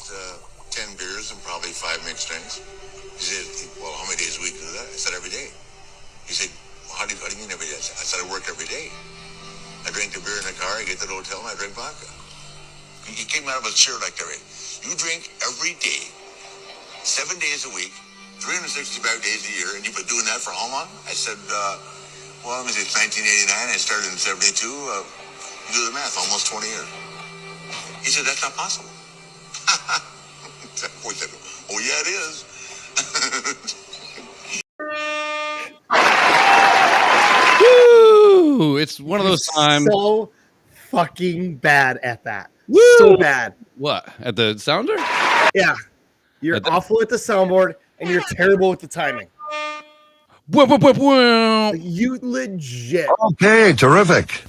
least 10 beers and probably 5 mixed drinks. He said, well, how many days a week do that? I said, every day. He said, well, how do you mean every day? I said, I work every day. I drink the beer in the car, I get to the hotel, and I drink vodka. He came out of a chair like that, right? You drink every day, 7 days a week, 365 days a year, and you've been doing that for how long? I said, well, let me see, it's 1989, I started in 72. You do the math, almost 20 years. He said, that's not possible. Boy said, oh, yeah, it is. Woo! It's one of those times. So fucking bad at that. Woo! So bad. What? At the sounder? Yeah. You're awful at the soundboard, and you're terrible with the timing. You legit. Okay, terrific.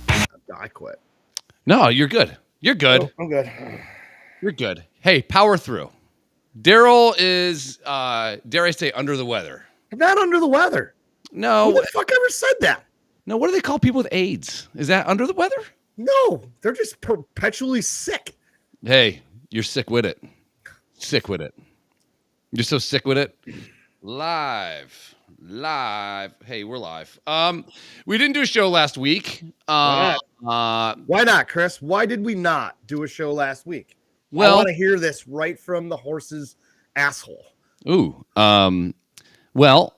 I quit. No, you're good. You're good. Oh, I'm good. You're good. Hey, power through. Daryl is, dare I say, under the weather. I'm not under the weather. No. Who the fuck ever said that? No, what do they call people with AIDS? Is that under the weather? No, they're just perpetually sick. Hey, you're sick with it. Sick with it. You're so sick with it. Live. Hey, we're live. We didn't do a show last week. Why not, Chris? Why did we not do a show last week? Well, I want to hear this right from the horse's asshole. Ooh. Well,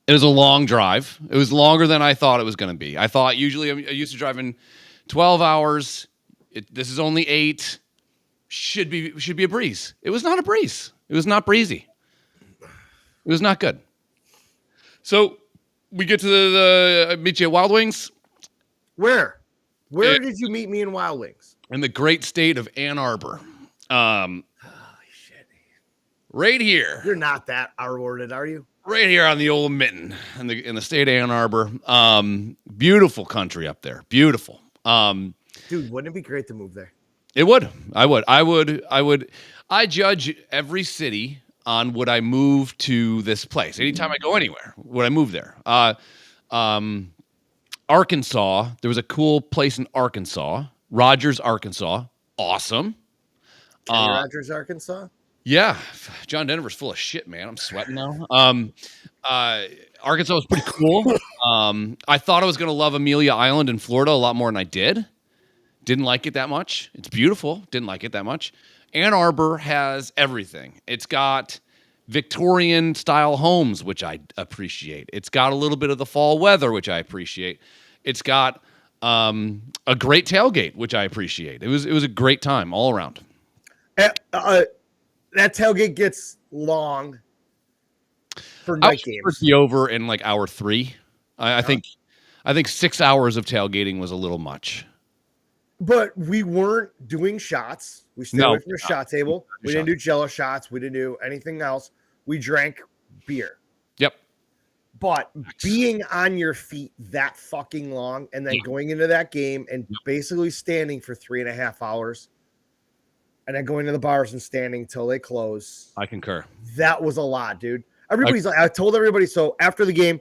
it was a long drive. It was longer than I thought it was going to be. I thought usually I'm used to driving 12 hours. This is only 8. Should be a breeze. It was not a breeze. It was not breezy. It was not good. So we get to the meet you at Wild Wings. Where did you meet me in Wild Wings? In the great state of Ann Arbor. Holy shit. Right here. You're not that R-worded, are you? Right here on the old mitten in the state of Ann Arbor. Beautiful country up there. Beautiful. Dude, wouldn't it be great to move there? It would. I would. I judge every city on would I move to this place. Anytime I go anywhere, would I move there? Arkansas, there was a cool place in Arkansas, Rogers, Arkansas. Awesome. Rogers, Arkansas? Yeah. John Denver's full of shit, man. I'm sweating now. Arkansas was pretty cool. I thought I was going to love Amelia Island in Florida a lot more than I did. Didn't like it that much. It's beautiful. Didn't like it that much. Ann Arbor has everything. It's got Victorian style homes, which I appreciate. It's got a little bit of the fall weather, which I appreciate. It's got a great tailgate, which I appreciate. It was a great time all around. That tailgate gets long for night games. Be over in like hour 3. I think 6 hours of tailgating was a little much. But we weren't doing shots. We stayed away from the shot table. We didn't do Jello shots. We didn't do anything else. We drank beer. Yep. But being on your feet that fucking long and then going into that game and basically standing for 3.5 hours and then going to the bars and standing till they close. I concur. That was a lot, dude. Everybody's like, I told everybody. So after the game,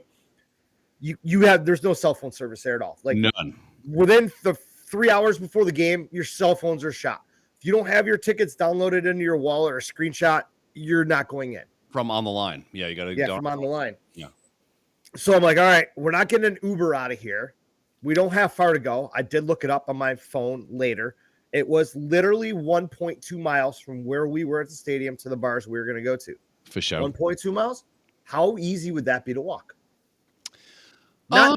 there's no cell phone service there at all. Like none. Within the 3 hours before the game, your cell phones are shot. If you don't have your tickets downloaded into your wallet or screenshot, you're not going in. From on the line. Yeah, you got to. Yeah, from on the line. Yeah. So I'm like, all right, we're not getting an Uber out of here. We don't have far to go. I did look it up on my phone later. It was literally 1.2 miles from where we were at the stadium to the bars we were going to go to. For sure. 1.2 miles. How easy would that be to walk? Not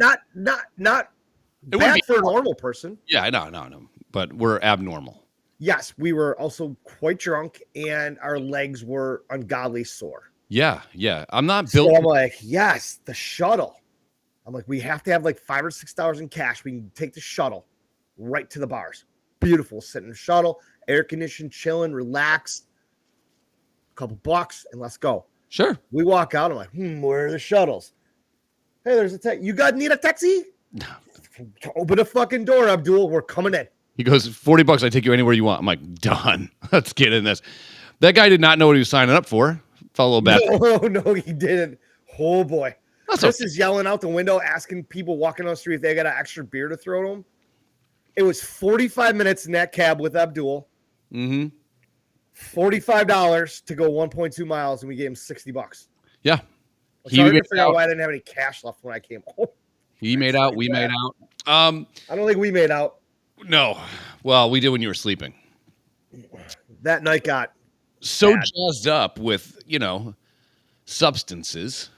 bad for a normal person. Yeah, no. But we're abnormal. Yes, we were also quite drunk and our legs were ungodly sore. Yeah. I'm not built. So I'm like, yes, the shuttle. I'm like, we have to have like $5 or $6 in cash. We can take the shuttle right to the bars. Beautiful. Sit in the shuttle, air conditioned, chilling, relaxed. A couple bucks and let's go. Sure. We walk out. I'm like, where are the shuttles? Hey, there's a taxi. You need a taxi? No. Open the fucking door, Abdul. We're coming in. He goes, $40. I take you anywhere you want. I'm like, done. Let's get in this. That guy did not know what he was signing up for. Felt a little bad. No, he didn't. Oh boy. Chris is yelling out the window, asking people walking on the street if they got an extra beer to throw to them. It was 45 minutes in that cab with Abdul. Mm-hmm. $45 to go 1.2 miles, and we gave him $60. Yeah. It's He hard to made figure out out. why I didn't have any cash left when I came home. He made out. We made out. I don't think we made out. No. Well, we did when you were sleeping. That night got So bad. jazzed up with, substances.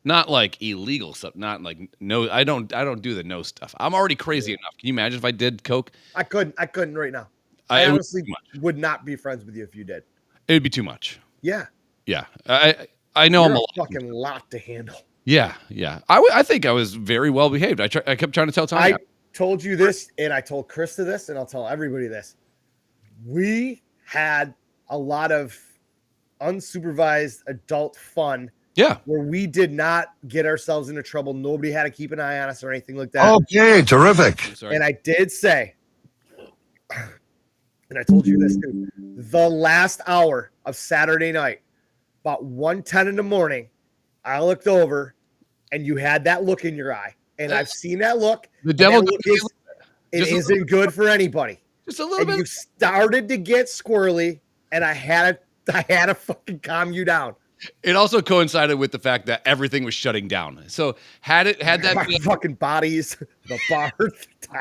Not like illegal stuff. Not like no. I don't do the no stuff. I'm already crazy enough. Can you imagine if I did coke? I couldn't right now. It I would honestly be too much. would not be friends with you if you did. It would be too much. Yeah. Yeah. I know You're I'm a a fucking lot to handle. Yeah. I think I was very well behaved. I kept trying to tell Tanya. I told you this, and I told Krista this, and I'll tell everybody this. We had a lot of unsupervised adult fun Yeah. where we did not get ourselves into trouble. Nobody had to keep an eye on us or anything like that. Okay, terrific. Sorry. And I did say, and I told you this too, the last hour of Saturday night, about 1:10 in the morning, I looked over and you had that look in your eye. And I've seen that look. The devil. That look it Just a isn't good for anybody. Just a little And bit. you started to get squirrely, and I had to fucking calm you down. It also coincided with the fact that everything was shutting down. So had that My been, fucking bodies, the bar,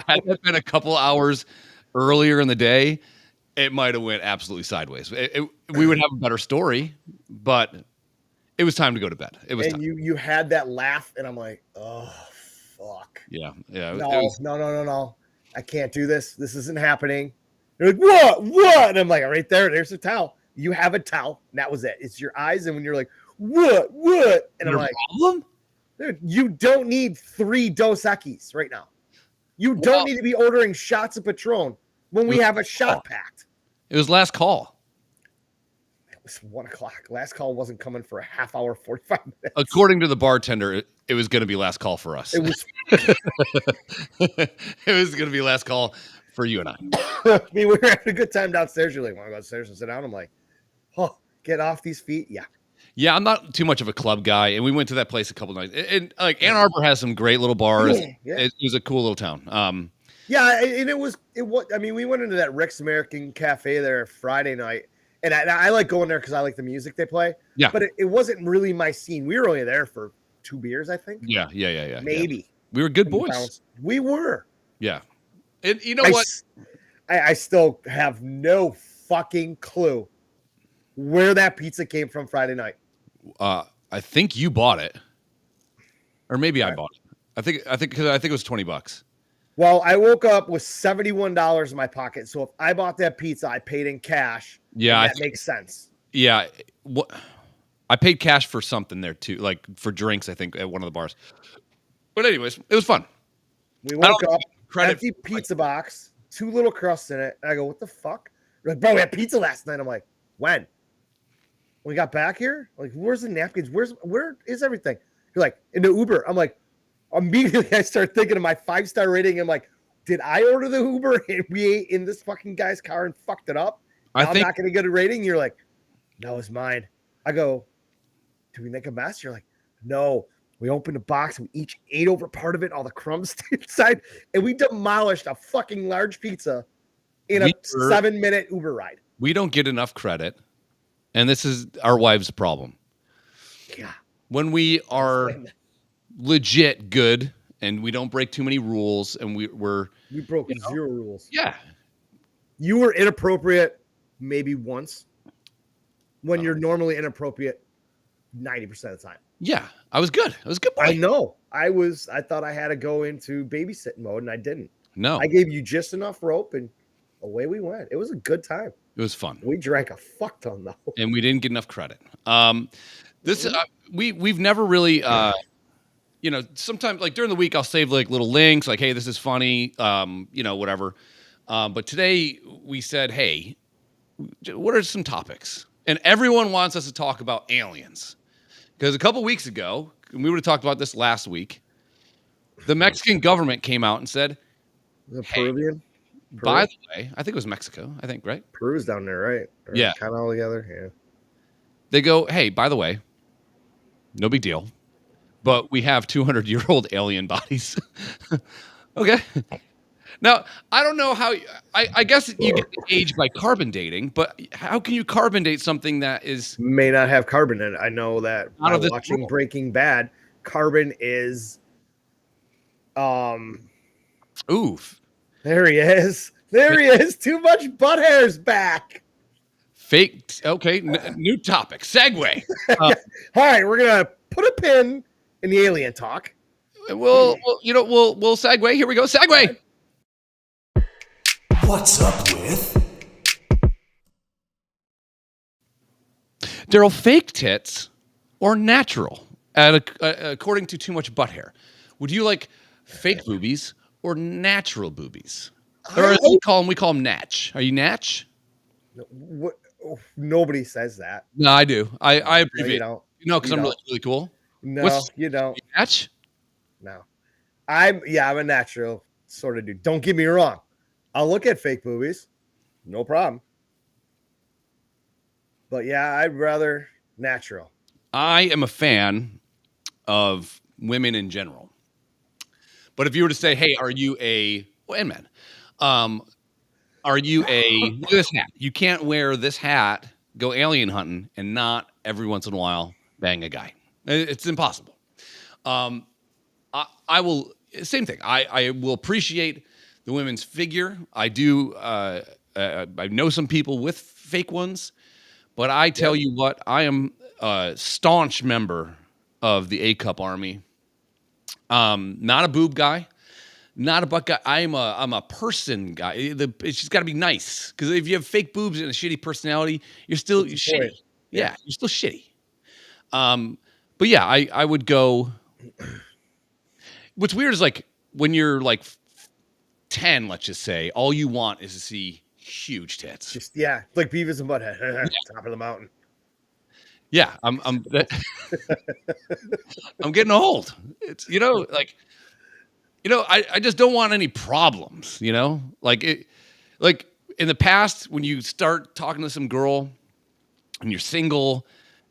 had that been a couple hours earlier in the day, it might have went absolutely sideways. We would have a better story, but it was time to go to bed. It was and time. you had that laugh, and I'm like, oh fuck. Yeah. No. I can't do this. This isn't happening. You're like, what? And I'm like, right there's a towel. You have a towel. And that was it. It's your eyes. And when you're like, what? And I'm like, problem? dude, you don't need 3 Dos Equis right now. You don't need to be ordering shots of Patron when we have a shot packed. It was last call. It was 1:00. Last call wasn't coming for a half hour, 45 minutes. According to the bartender, it was going to be last call for us. It was, It was going to be last call for you and I. I mean, we were having a good time downstairs. You're like, want to go upstairs and sit down? I'm like, oh, get off these feet. Yeah. Yeah, I'm not too much of a club guy, and we went to that place a couple nights. And like Ann Arbor has some great little bars. Yeah. It was a cool little town. Yeah, and it was. I mean, we went into that Rick's American Cafe there Friday night, and I like going there because I like the music they play. Yeah. But it wasn't really my scene. We were only there for 2 beers, I think. Yeah. Maybe. Yeah. We were good boys. We were. Yeah. And you know what? I still have no fucking clue where that pizza came from Friday night. I think you bought it, or maybe I bought it. I think because I think it was $20. Well, I woke up with $71 in my pocket. So if I bought that pizza, I paid in cash. Yeah, that makes sense. Yeah. What? I paid cash for something there too, like for drinks. I think at one of the bars. But anyways, it was fun. We woke up, credit empty pizza box, 2 little crusts in it. And I go, what the fuck? You're like, bro, we had pizza last night. I'm like, when? We got back here? Like, where's the napkins? Where is everything? You're like, in the Uber. I'm like, immediately I start thinking of my 5-star rating. I'm like, did I order the Uber and we ate in this fucking guy's car and fucked it up? I'm not going to get a rating. You're like, no, it's mine. I go, did we make a mess? You're like, no. We opened a box. We each ate over part of it, all the crumbs inside, and we demolished a fucking large pizza in a 7-minute Uber ride. We don't get enough credit, and this is our wives' problem. Yeah. When we are legit good and we don't break too many rules, and we broke 0 rules. Yeah. You were inappropriate maybe once when you're normally inappropriate 90% of the time. Yeah, I was good. I was a good boy. I know. I thought I had to go into babysitting mode, and I didn't. No. I gave you just enough rope, and away we went. It was a good time. It was fun. We drank a fuck ton, though. And we didn't get enough credit. We've never really, sometimes like during the week I'll save like little links, like, hey, this is funny, whatever. But today we said, hey, what are some topics? And everyone wants us to talk about aliens. Because a couple weeks ago, and we would have talked about this last week, the Mexican government came out and said, The Peruvian? by the way, I think it was Mexico, right? Peru's down there, right? Or Yeah. Kind of all together, yeah. They go, hey, by the way, no big deal, but we have 200-year-old alien bodies. Okay. Now, I don't know how. I guess you get aged by carbon dating, but how can you carbon date something that is May not have carbon in it. I know that out by of this watching world? Breaking Bad, carbon is um Oof. there he is. There he is. Too much butt hairs back. Fake. Okay, new topic. Segue. All right, we're gonna put a pin in the alien talk. We'll segue. Here we go. Segue. What's up with? Daryl, fake tits or natural? According to Too Much Butt Hair, would you like fake boobies or natural boobies? Or as we call them natch. Are you natch? What? Nobody says that. No, I do. I No, abbreviate. you don't. No, because You I'm don't. really cool. No, What's- you don't. Natch? No. I'm a natural sort of dude. Don't get me wrong. I'll look at fake movies. No problem. But yeah, I'd rather natural. I am a fan of women in general. But if you were to say, hey, are you and men, are you look at this hat? You can't wear this hat, go alien hunting, and not every once in a while bang a guy. It's impossible. I will, same thing. I will appreciate the women's figure. I do. I know some people with fake ones, but I tell you what, I am a staunch member of the A Cup Army. Not a boob guy, not a butt guy. I'm a person guy. It's just got to be nice, because if you have fake boobs and a shitty personality, you're still What's the shitty. point? Yeah, you're still shitty. But yeah, I would go. What's weird is like when you're like 10, let's just say, all you want is to see huge tits. Just like Beavis and Butthead, top of the mountain. Yeah, I'm I'm getting old. It's I just don't want any problems, Like in the past when you start talking to some girl and you're single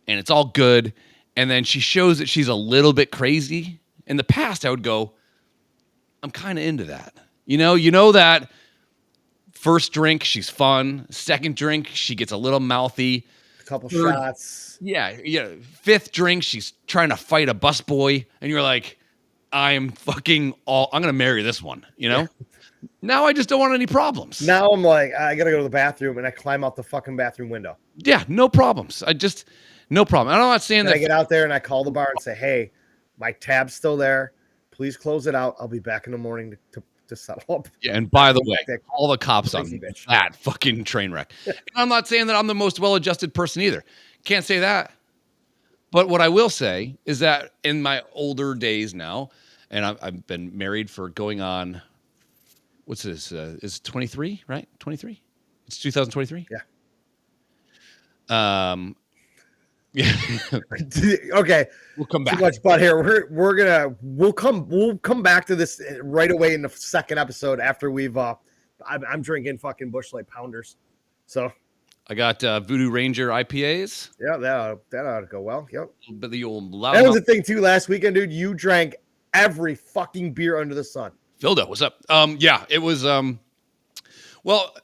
and it's all good and then she shows that she's a little bit crazy. In the past I would go, I'm kind of into that. You know that first drink she's fun, second drink she gets a little mouthy. A couple Third- shots. Yeah. Fifth drink, she's trying to fight a busboy, and you're like, I'm gonna marry this one, Now I just don't want any problems. Now I'm like, I gotta go to the bathroom, and I climb out the fucking bathroom window. Yeah, no problems. No problem. And I'm not saying And that. I get out there and I call the bar and say, hey, my tab's still there. Please close it out. I'll be back in the morning to settle up. Yeah, and by the way, That all the cops on crazy bitch. that fucking train wreck. And I'm not saying that I'm the most well-adjusted person either. Can't say that. But what I will say is that in my older days now, and I've been married for going on, what's this? Is 23, right? 23? It's 2023? Yeah. Yeah. Okay. We'll come Too back. much butt here. We'll come back to this right away in the second episode after we've I'm drinking fucking Busch Light Pounders. So I got Voodoo Ranger IPAs. yeah, that ought to go well. Yep. But the old That was loud the thing too last weekend, dude. You drank every fucking beer under the sun. Phildo, what's up? Yeah, it was well,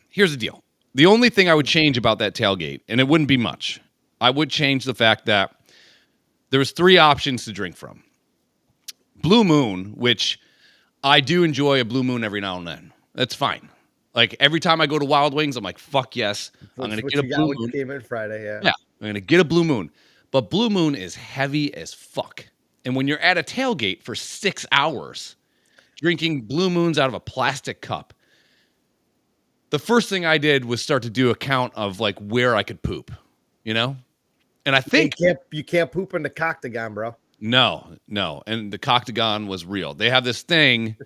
here's the deal. The only thing I would change about that tailgate, and it wouldn't be much, I would change the fact that there was 3 options to drink from. Blue Moon, which I do enjoy a Blue Moon every now and then. That's fine. Like every time I go to Wild Wings, I'm like, fuck yes. I'm going to What get a you got Blue when you Moon. came in Friday, yeah. Yeah, I'm going to get a Blue Moon. But Blue Moon is heavy as fuck. And when you're at a tailgate for 6 hours, drinking Blue Moons out of a plastic cup, the first thing I did was start to do a count of like where I could poop, And I think You can't poop in the coctagon, bro. no, and the Coctagon was real. They have this thing.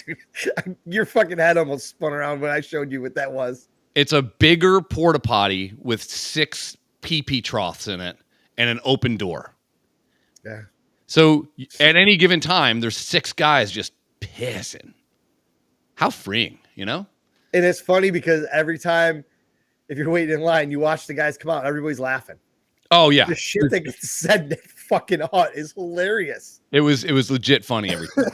Dude, your fucking head almost spun around when I showed you what that was. It's a bigger porta potty with 6 pee troughs in it and an open door. Yeah. So at any given time, there's 6 guys just pissing. How freeing, And it's funny because every time, if you're waiting in line, you watch the guys come out, everybody's laughing. Oh yeah, The shit that gets said fucking hut is hilarious. It was legit funny every time.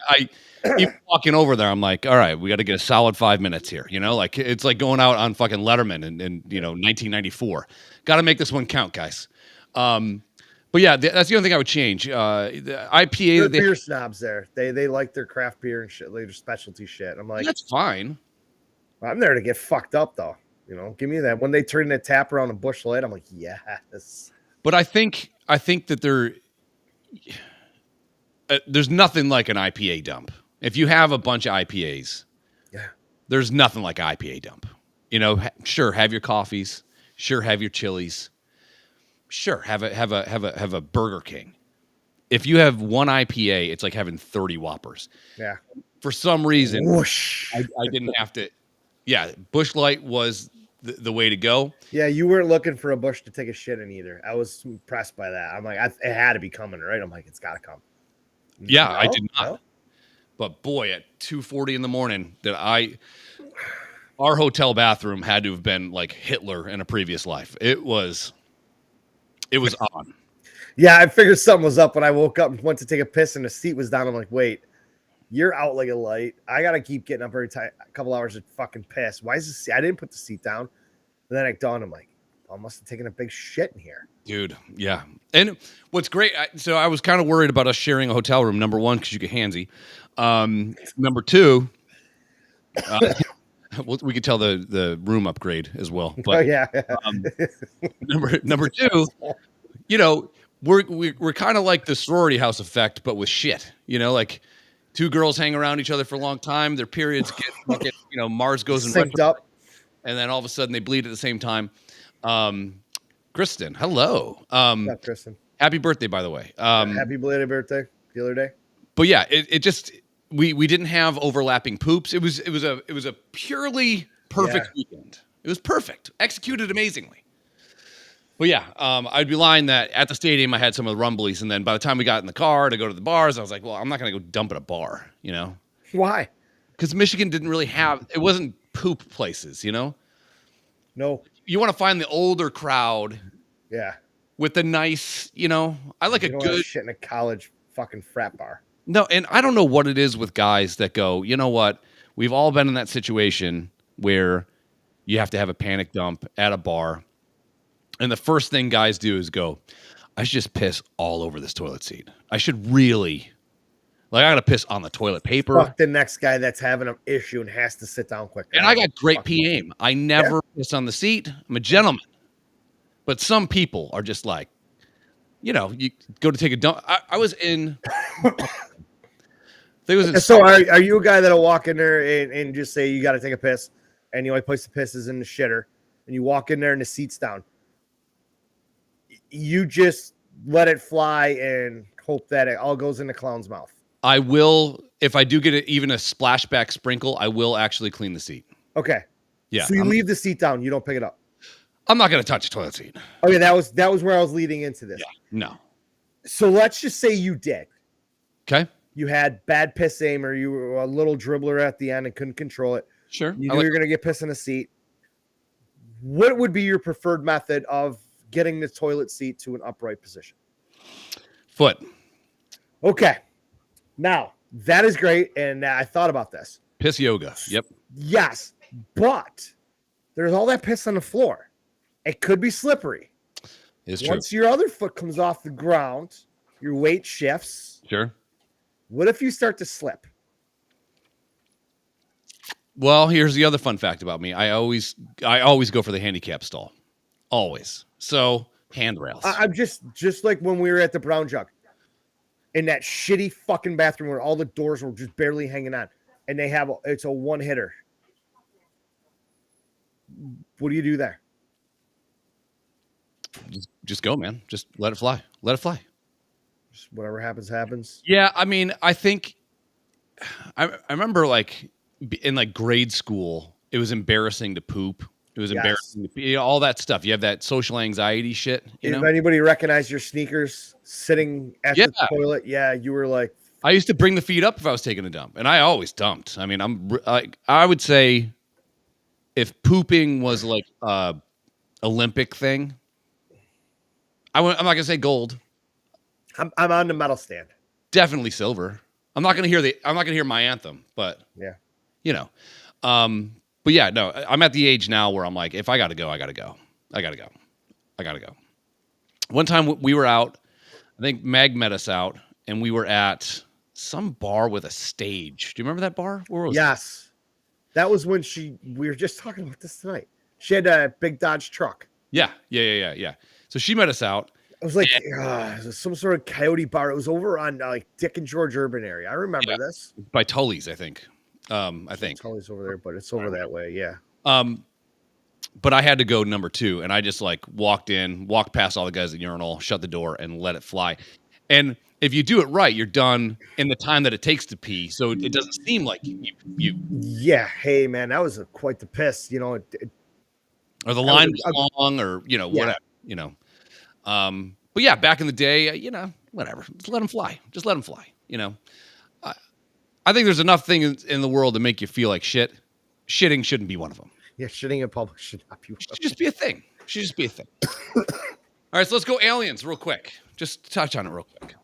I even walking over there, I'm like, all right, we got to get a solid 5 minutes here. You know, like it's like going out on fucking Letterman in 1994. Got to make this one count, guys. But yeah, that's the only thing I would change. The IPA They're that they beer snobs there. They like their craft beer and shit, like their specialty shit. I'm like, that's fine. I'm there to get fucked up though. You know, give me that. When they turn that tap around a Busch Light, I'm like, yes. But I think that there's nothing like an IPA dump. If you have a bunch of IPAs, Yeah. there's nothing like an IPA dump. You know, sure, have your coffees, sure, have your chilies, sure, have a Burger King. If you have one IPA, it's like having 30 Whoppers. Yeah. For some reason, Whoosh. I didn't have to. Yeah, Busch Light was the way to go. Yeah, you weren't looking for a bush to take a shit in either. I was impressed by that. I'm like, it had to be coming, right? I'm like, it's got to come. Yeah, No? I did not. No? But boy, at 2:40 in the morning, our hotel bathroom had to have been like Hitler in a previous life. It was on. Yeah, I figured something was up when I woke up and went to take a piss and the seat was down. I'm like, wait, you're out like a light. I got to keep getting up every time, a couple hours to fucking piss. Why is this? I didn't put the seat down. And then it dawned, I'm like, I must have taken a big shit in here. Dude, yeah. And what's great, so I was kind of worried about us sharing a hotel room, number one, because you get handsy. Number two, we could tell the room upgrade as well. But yeah. number two, you know, we're kind of like the sorority house effect, but with shit. You know, like two girls hang around each other for a long time, their periods get Mars goes in Synced up. and then all of a sudden they bleed at the same time. Kristen, hello. Yeah, Kristen. Happy birthday, by the way. Happy belated birthday the other day. But yeah, it just we didn't have overlapping poops. It was a purely perfect weekend. It was perfect, executed amazingly. But yeah, I'd be lying that at the stadium I had some of the rumblies, and then by the time we got in the car to go to the bars, I was like, well, I'm not gonna go dump at a bar, you know? Why? Because Michigan didn't really have it wasn't poop places, you know? No. You want to find the older crowd Yeah. with the nice, I like You a don't want good shit in a college fucking frat bar. No, and I don't know what it is with guys that go, you know what? We've all been in that situation where you have to have a panic dump at a bar. And the first thing guys do is go, I should just piss all over this toilet seat. I should really, I got to piss on the toilet paper. Fuck the next guy that's having an issue and has to sit down quick. And I got great pee aim. I never piss on the seat. I'm a gentleman. But some people are just like, you go to take a dump. I was in. So are you a guy that'll walk in there and just say you got to take a piss, and the only place to piss is in the shitter, and you walk in there and the seat's down? You just let it fly and hope that it all goes in the clown's mouth. I will, if I do get even a splashback sprinkle, I will actually clean the seat. Okay. Yeah. So you leave the seat down. You don't pick it up. I'm not going to touch a toilet seat. Okay, that was where I was leading into this. Yeah, no. So let's just say you did. Okay. You had bad piss aim, or you were a little dribbler at the end and couldn't control it. Sure. You knew you were going to get piss in a seat. What would be your preferred method of getting the toilet seat to an upright position? Foot. Okay. Now, that is great, and I thought about this. Piss yoga. Yep. Yes, but there's all that piss on the floor. It could be slippery. It's true. Once your other foot comes off the ground, your weight shifts. Sure. What if you start to slip? Well, here's the other fun fact about me. I always go for the handicap stall. Always. So, handrails. I'm just like when we were at the Brown Jug in that shitty fucking bathroom where all the doors were just barely hanging on, and it's a one hitter. What do you do there? Just go, man. Just let it fly. Let it fly. Just whatever happens, happens. Yeah, I mean, I think I remember in grade school, it was embarrassing to poop. It was embarrassing to pee, all that stuff. You have that social anxiety shit. If anybody recognized your sneakers sitting at the toilet, you were like. I used to bring the feet up if I was taking a dump, and I always dumped. I mean, I would say if pooping was like Olympic thing, I'm not gonna say gold. I'm on the medal stand. Definitely silver. I'm not gonna hear my anthem, but Yeah. you know. But yeah, no, I'm at the age now where I'm like, if I gotta go, I gotta go. I gotta go. I gotta go. One time we were out, I think Meg met us out, and we were at some bar with a stage. Do you remember that bar? Where was it? Yes. That was when we were just talking about this tonight. She had a big Dodge truck. Yeah. So she met us out. It was like it was some sort of coyote bar. It was over on like Dick and George Urban area. I remember this. By Tully's, I think. I think. Tully's over there, but it's over that way. Yeah. But I had to go number 2, and I just like walked past all the guys at the urinal, shut the door, and let it fly. And if you do it right, you're done in the time that it takes to pee, so it doesn't seem like you Yeah. Hey, man, that was quite the piss. You know, or the line was long, or whatever. But yeah, back in the day, whatever. Just let them fly. Just let them fly. I think there's enough things in the world to make you feel like shit. Shitting shouldn't be one of them. yeah, shitting in public should not be. It should just be a thing. All right, so let's go aliens real quick. Just touch on it real quick.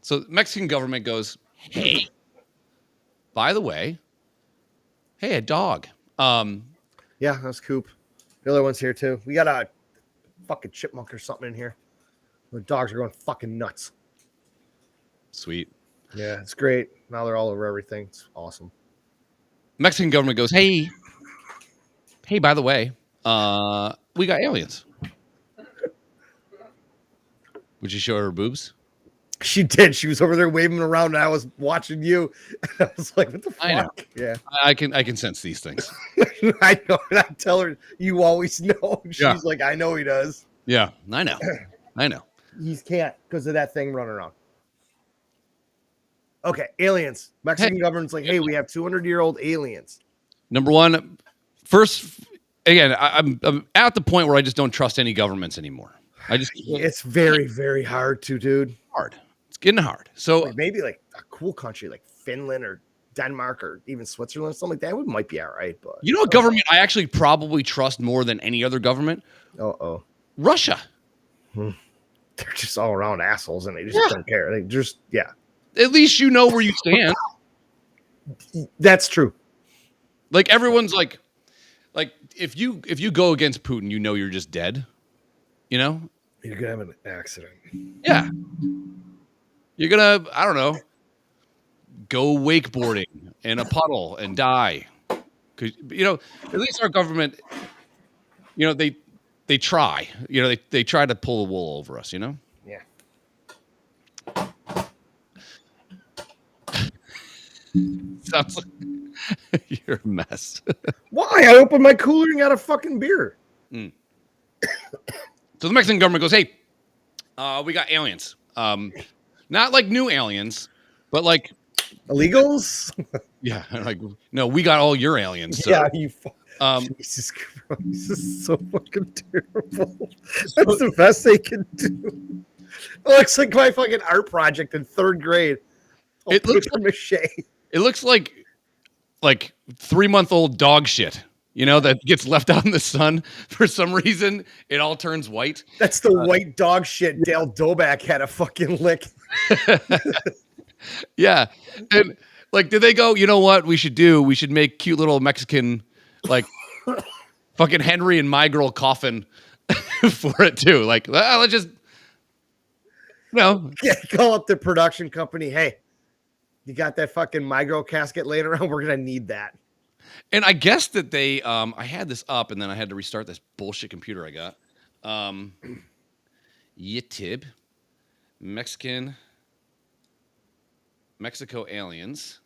So the Mexican government goes, hey, by the way, hey, a dog. Yeah, that's Coop. The other one's here too. We got a fucking chipmunk or something in here. The dogs are going fucking nuts. Sweet. Yeah, it's great. Now they're all over everything. It's awesome. Mexican government goes, hey, by the way, we got aliens. Would you show her boobs? She did. She was over there waving around, and I was watching you. And I was like, "What the fuck?" I know. Yeah, I can sense these things. I know. And I tell her, "You always know." She's Yeah. like, "I know he does." Yeah, I know. He can't because of that thing running around. Okay, aliens. Mexican government's like, "Hey, we have 200-year-old aliens." Number one, first, again, I'm at the point where I just don't trust any governments anymore. It's very, very hard to, dude. Hard. It's getting hard. So Like maybe like a cool country like Finland or Denmark or even Switzerland, something like that might be all right. But you know what government I actually probably trust more than any other government? Russia. They're just all around assholes and they just don't care. They just At least you know where you stand. That's true. Like everyone's like if you go against Putin, you know you're just dead. You're gonna have an accident. Yeah. You're gonna, I don't know, go wakeboarding in a puddle and die. Cause at least our government, they try. They try to pull the wool over us, Yeah. Sounds like you're a mess. Why? I opened my cooler and got a fucking beer. So the Mexican government goes, hey, we got aliens. Not like new aliens, but like Illegals? yeah, like no, we got all your aliens. So, Yeah, you. Jesus Christ, this is so fucking terrible. That's the best they can do. It looks like my fucking art project in 3rd grade. It looks paper mache. It looks like 3-month-old dog shit. That gets left out in the sun for some reason. It all turns white. That's the white dog shit Dale Doback had a fucking lick. Yeah. And did they go, you know what we should do? We should make cute little Mexican, fucking Henry and my girl coffin for it too. Let's just, Yeah, call up the production company. Hey, you got that fucking My Girl casket laying around? We're going to need that. And I guess that they, I had this up and then I had to restart this bullshit computer I got. YouTube, Mexico aliens.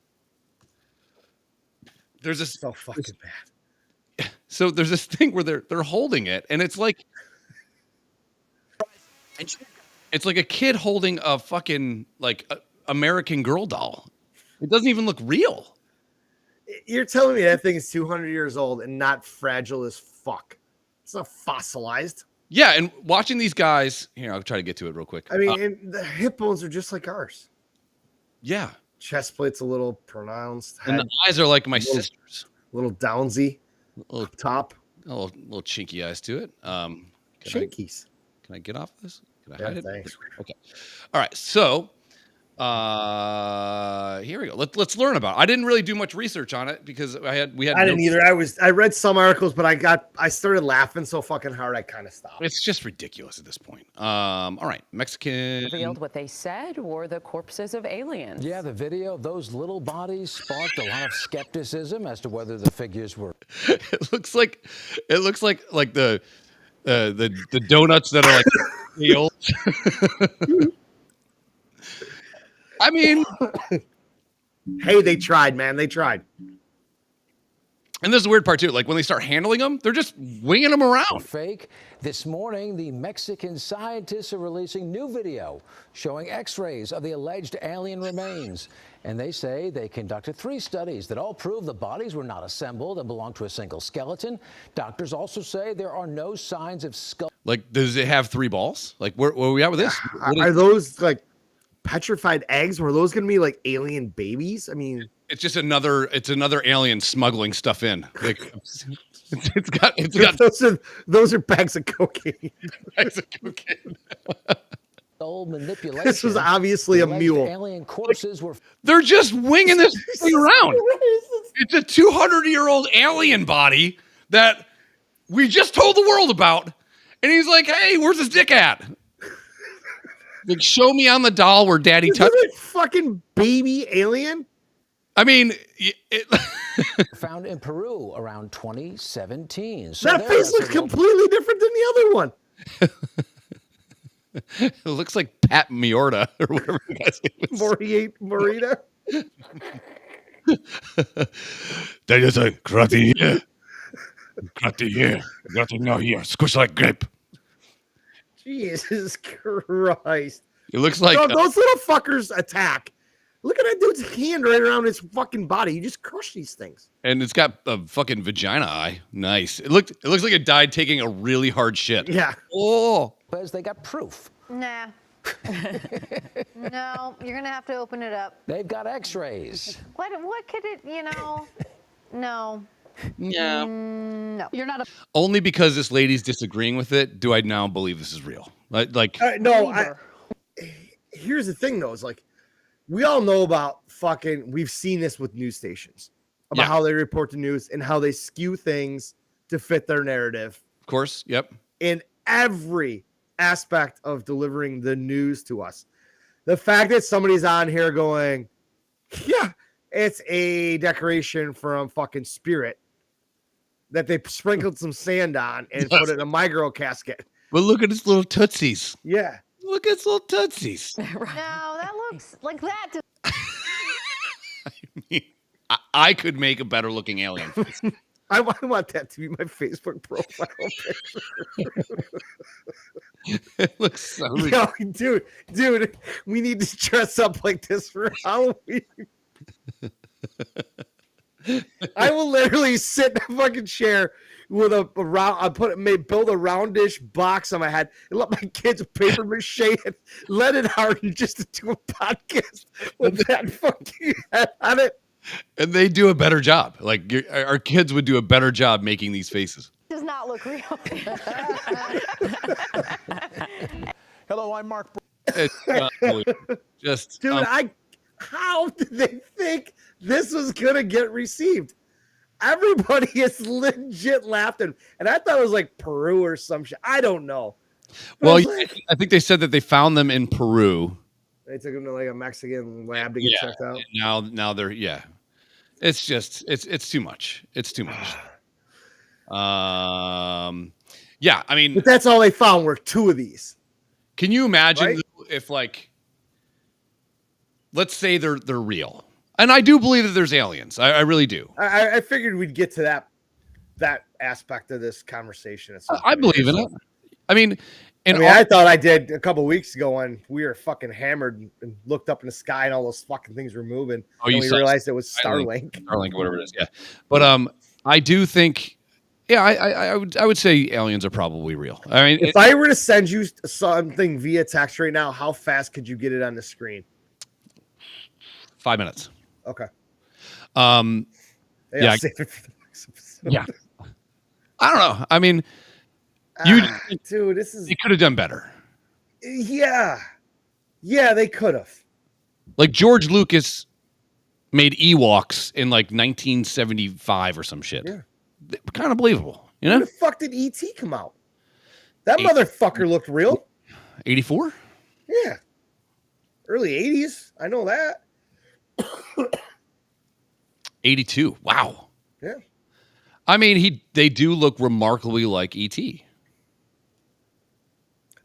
There's this So fucking bad. So there's this thing where they're holding it, and it's like a kid holding a fucking American Girl doll. It doesn't even look real. You're telling me that thing is 200 years old and not fragile as fuck? It's not fossilized. Yeah, and watching these guys here, I'll try to get to it real quick. I mean, and the hip bones are just like ours. Yeah, Chest plate's a little pronounced. and the eyes are like my sister's. Little downsy. Little Top. little chinky eyes to it. Can Chinkies. I get off this? Can I Yeah, hide it? thanks. Okay. All right. So here we go. Let's learn about it. I didn't really do much research on it because we had I didn't no- either. I read some articles, but I started laughing so fucking hard I kind of stopped. It's just ridiculous at this point. All right. Mexican. Revealed what they said were the corpses of aliens. Yeah, the video of those little bodies sparked a lot of skepticism as to whether the figures were It looks like the donuts that are like sealed. I mean, Hey, they tried, man. They tried. and this is the weird part too. Like when they start handling them, they're just winging them around. fake. This morning, the Mexican scientists are releasing new video showing x-rays of the alleged alien remains. And they say they conducted 3 studies that all prove the bodies were not assembled and belong to a single skeleton. Doctors also say there are no signs of skull. Like, does it have 3 balls? Like, where are we at with this? What is- Are those like petrified eggs? Were those going to be like alien babies? I mean, it's just another alien smuggling stuff in. Like, it's got those are bags of cocaine. bags of cocaine. Skull manipulation. This was obviously a The alleged mule. Alien corpses were They're just winging this thing around. It's a 200-year-old alien body that we just told the world about. And he's like, hey, where's his dick at? Like, show me on the doll where daddy Is touched. that a fucking baby alien? I mean, found in Peru around 2017. So That there, face that's looks a little- completely different than the other one. it looks like Pat Miorda or whatever the guy's name is. Morita. They just like, karate here. Karate here. Karate now here. Squish like grape. Jesus Christ. It looks like No, those little fuckers attack. Look at that dude's hand right around his fucking body. You just crush these things. and it's got a fucking vagina eye. Nice. It looks like it died taking a really hard shit. Yeah. Oh. Lopez, they got proof. Nah. No, you're gonna have to open it up. They've got x-rays. What could it, No. Yeah. No. You're not a Only because this lady's disagreeing with it do I now believe this is real. Like believer. Here's the thing, though. Is like, we all know about fucking, we've seen this with news stations about Yeah. how they report the news and how they skew things to fit their narrative of course, yep. in every aspect of delivering the news to us. The fact that somebody's on here going, yeah, it's a decoration from fucking Spirit that they sprinkled some sand on and put it in a My Girl casket. But look at his little tootsies. Yeah. Look at his little tootsies. No, that looks like that. I could make a better looking alien. I want that to be my Facebook profile picture. It looks so Yo, dude, we need to dress up like this for Halloween. I will literally sit in a fucking chair with a round. Build a roundish box on my head and let my kids paper mache it, let it harden just to do a podcast with that fucking head on it. And they do a better job. Like our kids would do a better job making these faces. Does not look real. Hello, I'm Mark. It's unbelievable. Just Dude, how did they think this was gonna get received? Everybody is legit laughing, and I thought it was like Peru or some shit. I don't know. But well, I was like- I think they said that they found them in Peru. they took him to like a Mexican lab to get checked out. Now they're It's just it's too much. It's too much. Yeah, I mean, But that's all they found were 2 of these. can you imagine Right? if, like, let's say they're real, and I do believe that there's aliens. I really do. I figured we'd get to that aspect of this conversation. At some I point. believe in it. I mean, I thought I did a couple weeks ago when we were fucking hammered and looked up in the sky and all those fucking things were moving. Oh, and you we saw realized it was Starlink. Starlink. Starlink, whatever it is. Yeah, but I do think, yeah, I would say aliens are probably real. I mean, If I were to send you something via text right now, how fast could you get it on the screen? 5 minutes. Okay. Yeah, I'll save it for the next episode. Yeah. I don't know. I mean, you dude, this is they could have done better. Yeah, they could have. Like George Lucas made Ewoks in like 1975 or some shit. Yeah. Kind of believable, you When know? the fuck did E.T. come out? That Eight- motherfucker looked real. 84? Yeah. Early 80s. I know that. 82. Wow. Yeah. I mean, they do look remarkably like E.T.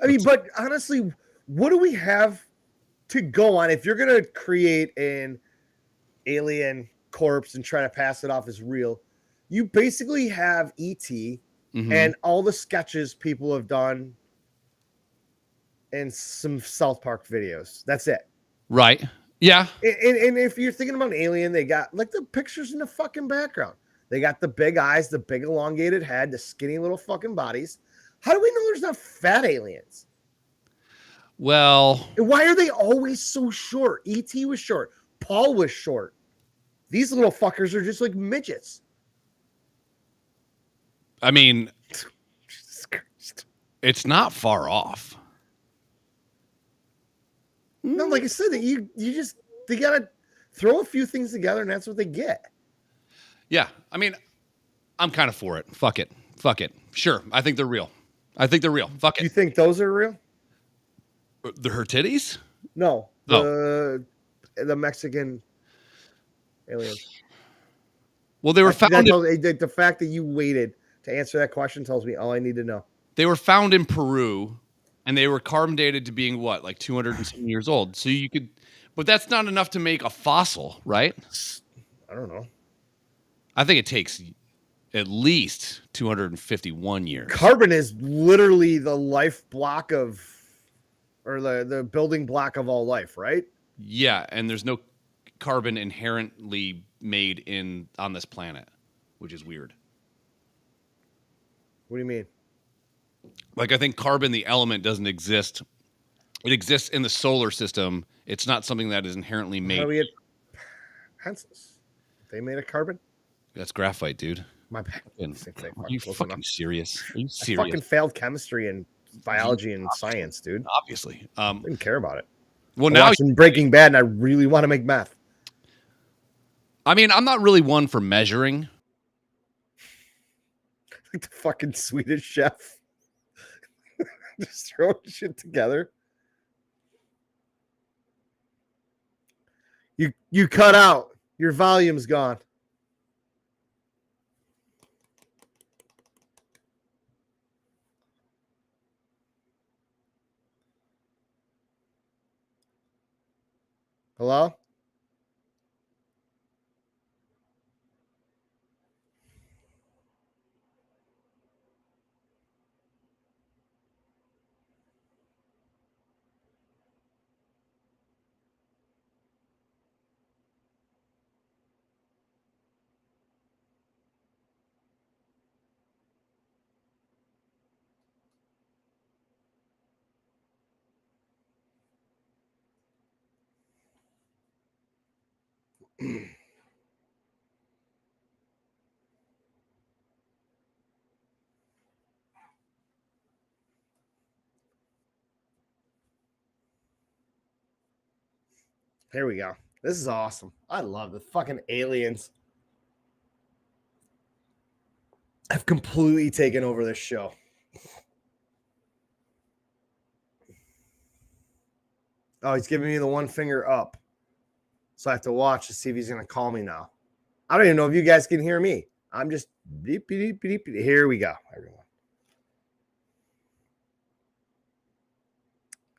I mean, but honestly, what do we have to go on if you're going to create an alien corpse and try to pass it off as real? You basically have E.T. and all the sketches people have done and some South Park videos. That's it. Right. Yeah. And if you're thinking about an alien, they got like the pictures in the fucking background. They got the big eyes, the big elongated head, the skinny little fucking bodies. How do we know there's not fat aliens? Well, And why are they always so short? E.T. was short. Paul was short. These little fuckers are just like midgets. I mean, Jesus Christ. it's not far off. No, like I said, they gotta throw a few things together and that's what they get. Yeah. I mean, I'm kind of for it. Fuck it. Sure. I think they're real. Fuck Do you it. think those are real? Her titties? No. Oh. The Mexican aliens. Well, they were That found. tells- the fact that you waited to answer that question tells me all I need to know. They were found in Peru, and they were carbon dated to being what, like 200 and some years old. So you could, but that's not enough to make a fossil, right? I don't know. I think it takes at least 251 years. Carbon is literally the life block of, or the building block of all life, right? Yeah, and there's no carbon inherently made on this planet, which is weird. What do you mean? Like, I think carbon, the element, doesn't exist. It exists in the solar system. It's not something that is inherently How do made. we get pencils? They made of carbon? That's graphite, dude. My bad. Fucking- Same thing. Are you Close fucking enough. serious? Are you I serious? fucking failed chemistry and biology and science, dude. Obviously. Didn't care about it. Well, I'm now, watching Breaking Bad and I really want to make meth. I mean, I'm not really one for measuring. Like the fucking Swedish chef. Just throwing shit together. You cut out. Your volume's gone. Hello? Here we go. This is awesome. I love the fucking aliens. I've completely taken over this show. Oh, he's giving me the one finger up. So I have to watch to see if he's going to call me now. I don't even know if you guys can hear me. I'm just beep, beep, beep, beep. Here we go, everyone.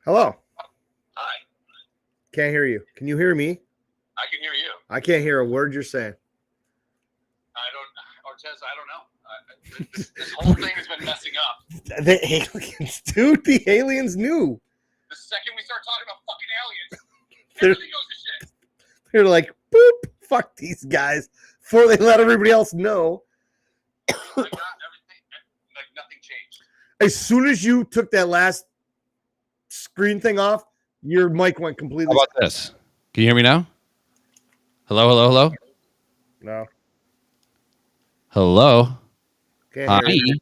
Hello. Hi, Can't hear you. Can you hear me? I can hear you. I can't hear a word you're saying. Ortez, I don't know. This whole thing has been messing up. The aliens, dude. The aliens knew. The second we start talking about fucking aliens, They're- everything goes to shit. They're like, boop, fuck these guys before they let everybody else know. I got everything, like nothing changed. As soon as you took that last screen thing off, your mic went completely. How about this? Can you hear me now? Hello? No. Hello? Can't Hi. hear you.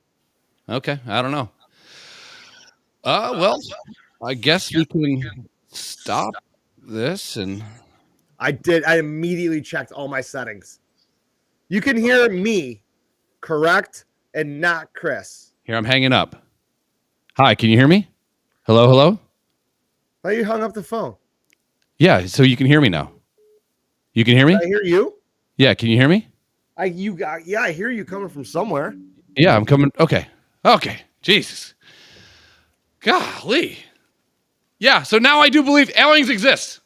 Okay, I don't know. Well, I guess we can stop this and I did. I immediately checked all my settings. You can hear me, correct, and not Chris. here I'm hanging up. Hi, can you hear me? Hello, hello? Why you hung up the phone? Yeah, so you can hear me now. You can hear me? I hear you. Yeah, can you hear me? I hear you coming from somewhere. Yeah, I'm coming. Okay. Okay. Jesus. Golly. Yeah, so now I do believe aliens exist.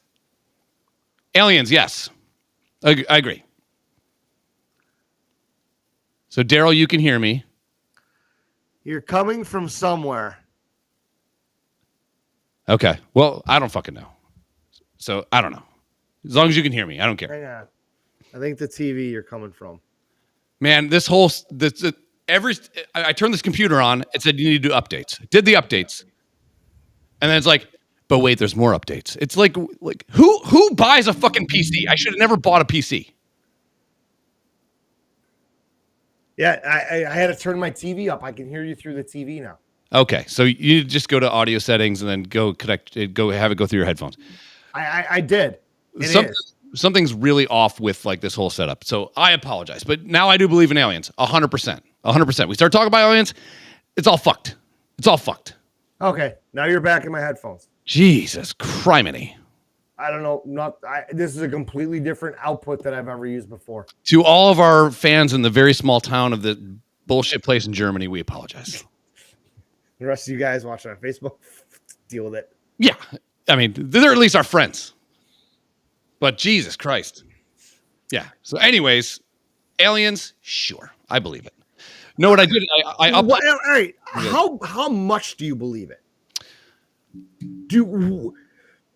Aliens, yes. I agree. So, Daryl, you can hear me. You're coming from somewhere. Okay. Well, I don't fucking know. So, I don't know. As long as you can hear me, I don't care. Hang on. I think the TV you're coming from. Man, I turned this computer on. It said you need to do updates. Did the updates, and then it's like, but wait, there's more updates. It's like who buys a fucking PC? I should have never bought a PC. Yeah, I had to turn my TV up. I can hear you through the TV now. Okay, so you just go to audio settings and then go connect it. Go have it go through your headphones. I did. It is. Something's really off with like this whole setup. So I apologize, but now I do believe in aliens. 100%. 100%. We start talking about aliens, it's all fucked. It's all fucked. Okay, now you're back in my headphones. Jesus criminy. I don't know. This is a completely different output than I've ever used before. To all of our fans in the very small town of the bullshit place in Germany, we apologize. The rest of you guys watching on Facebook, deal with it. Yeah. I mean, they're at least our friends. But Jesus Christ. Yeah. So anyways, aliens, sure. I believe it. Know what I did? All right. How much do you believe it?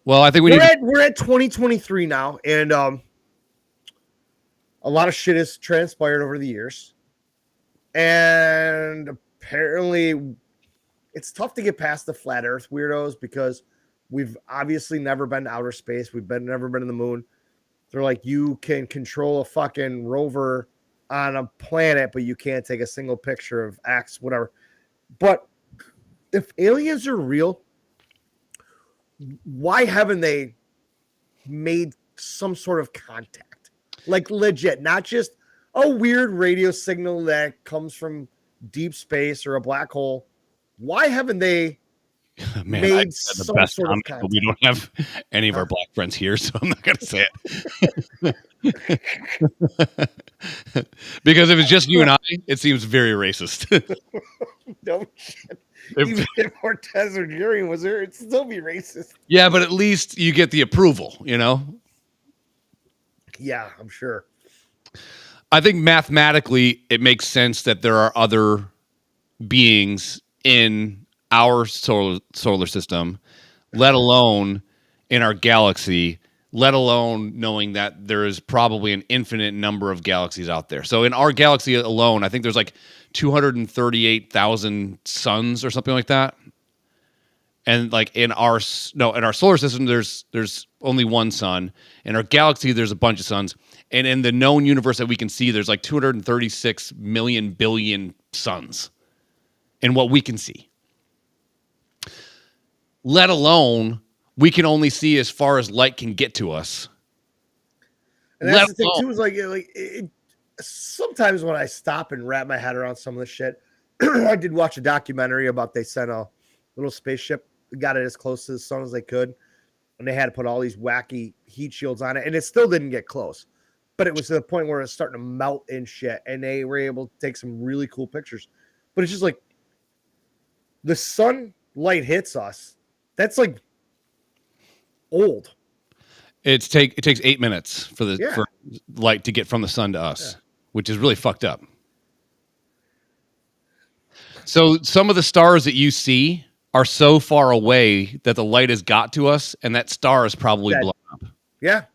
Well, I think we're at 2023 now, and a lot of shit has transpired over the years. And apparently it's tough to get past the flat earth weirdos because we've obviously never been to outer space. Never been to the moon. They're like, you can control a fucking rover on a planet, but you can't take a single picture of X, whatever. But if aliens are real, why haven't they made some sort of contact? Like legit, not just a weird radio signal that comes from deep space or a black hole. Why haven't they made some sort of contact? We don't have any of our black friends here, so I'm not going to say it. Because if it's just you and I, it seems very racist. No shit. Even if Cortez or Jerry was there, it'd still be racist. Yeah, but at least you get the approval, you know? Yeah, I'm sure. I think mathematically it makes sense that there are other beings in our solar system, let alone in our galaxy, let alone knowing that there is probably an infinite number of galaxies out there. So in our galaxy alone, I think there's like 238,000 suns or something like that. And like in our solar system, there's only one sun. In our galaxy, there's a bunch of suns. And in the known universe that we can see, there's like 236 million billion suns in what we can see. Let alone, we can only see as far as light can get to us. And that's the thing too, is like sometimes when I stop and wrap my head around some of the shit, I did watch a documentary about they sent a little spaceship, got it as close to the sun as they could, and they had to put all these wacky heat shields on it, and it still didn't get close. But it was to the point where it was starting to melt and shit, and they were able to take some really cool pictures. But it's just like the sunlight hits us. That's like old. It takes 8 minutes for light to get from the sun to us, which is really fucked up. So some of the stars that you see are so far away that the light has got to us, and that star is probably blown up. Yeah.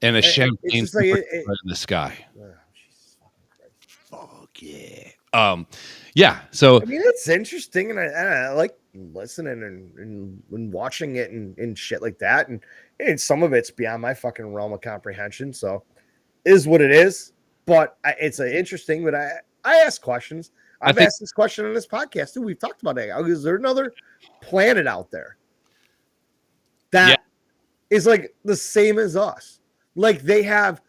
And a champagne like in the sky. Fuck yeah. Yeah. So I mean, it's interesting, and I like listening and watching it and shit like that, and some of it's beyond my fucking realm of comprehension. So, is what it is. But it's interesting. But I ask questions. I've think- asked this question on this podcast too. We've talked about it. Is there another planet out there that is like the same as us? Like they have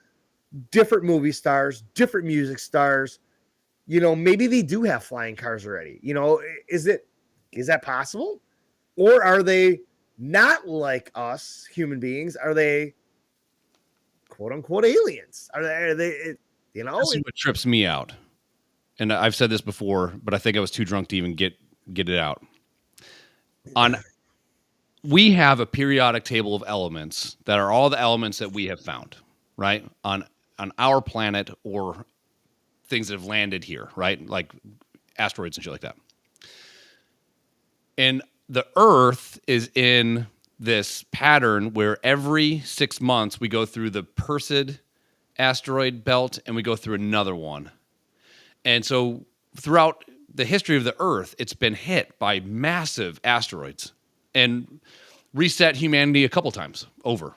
different movie stars, different music stars. You know, maybe they do have flying cars already. You know, is that possible? Or are they not like us human beings? Are they quote unquote aliens? Are they you know? This is what trips me out. And I've said this before, but I think I was too drunk to even get it out. We have a periodic table of elements that are all the elements that we have found, right? On our planet or things that have landed here, right? Like asteroids and shit like that. And the Earth is in this pattern where every 6 months we go through the Perseid asteroid belt and we go through another one. And so throughout the history of the Earth, it's been hit by massive asteroids and reset humanity a couple times over.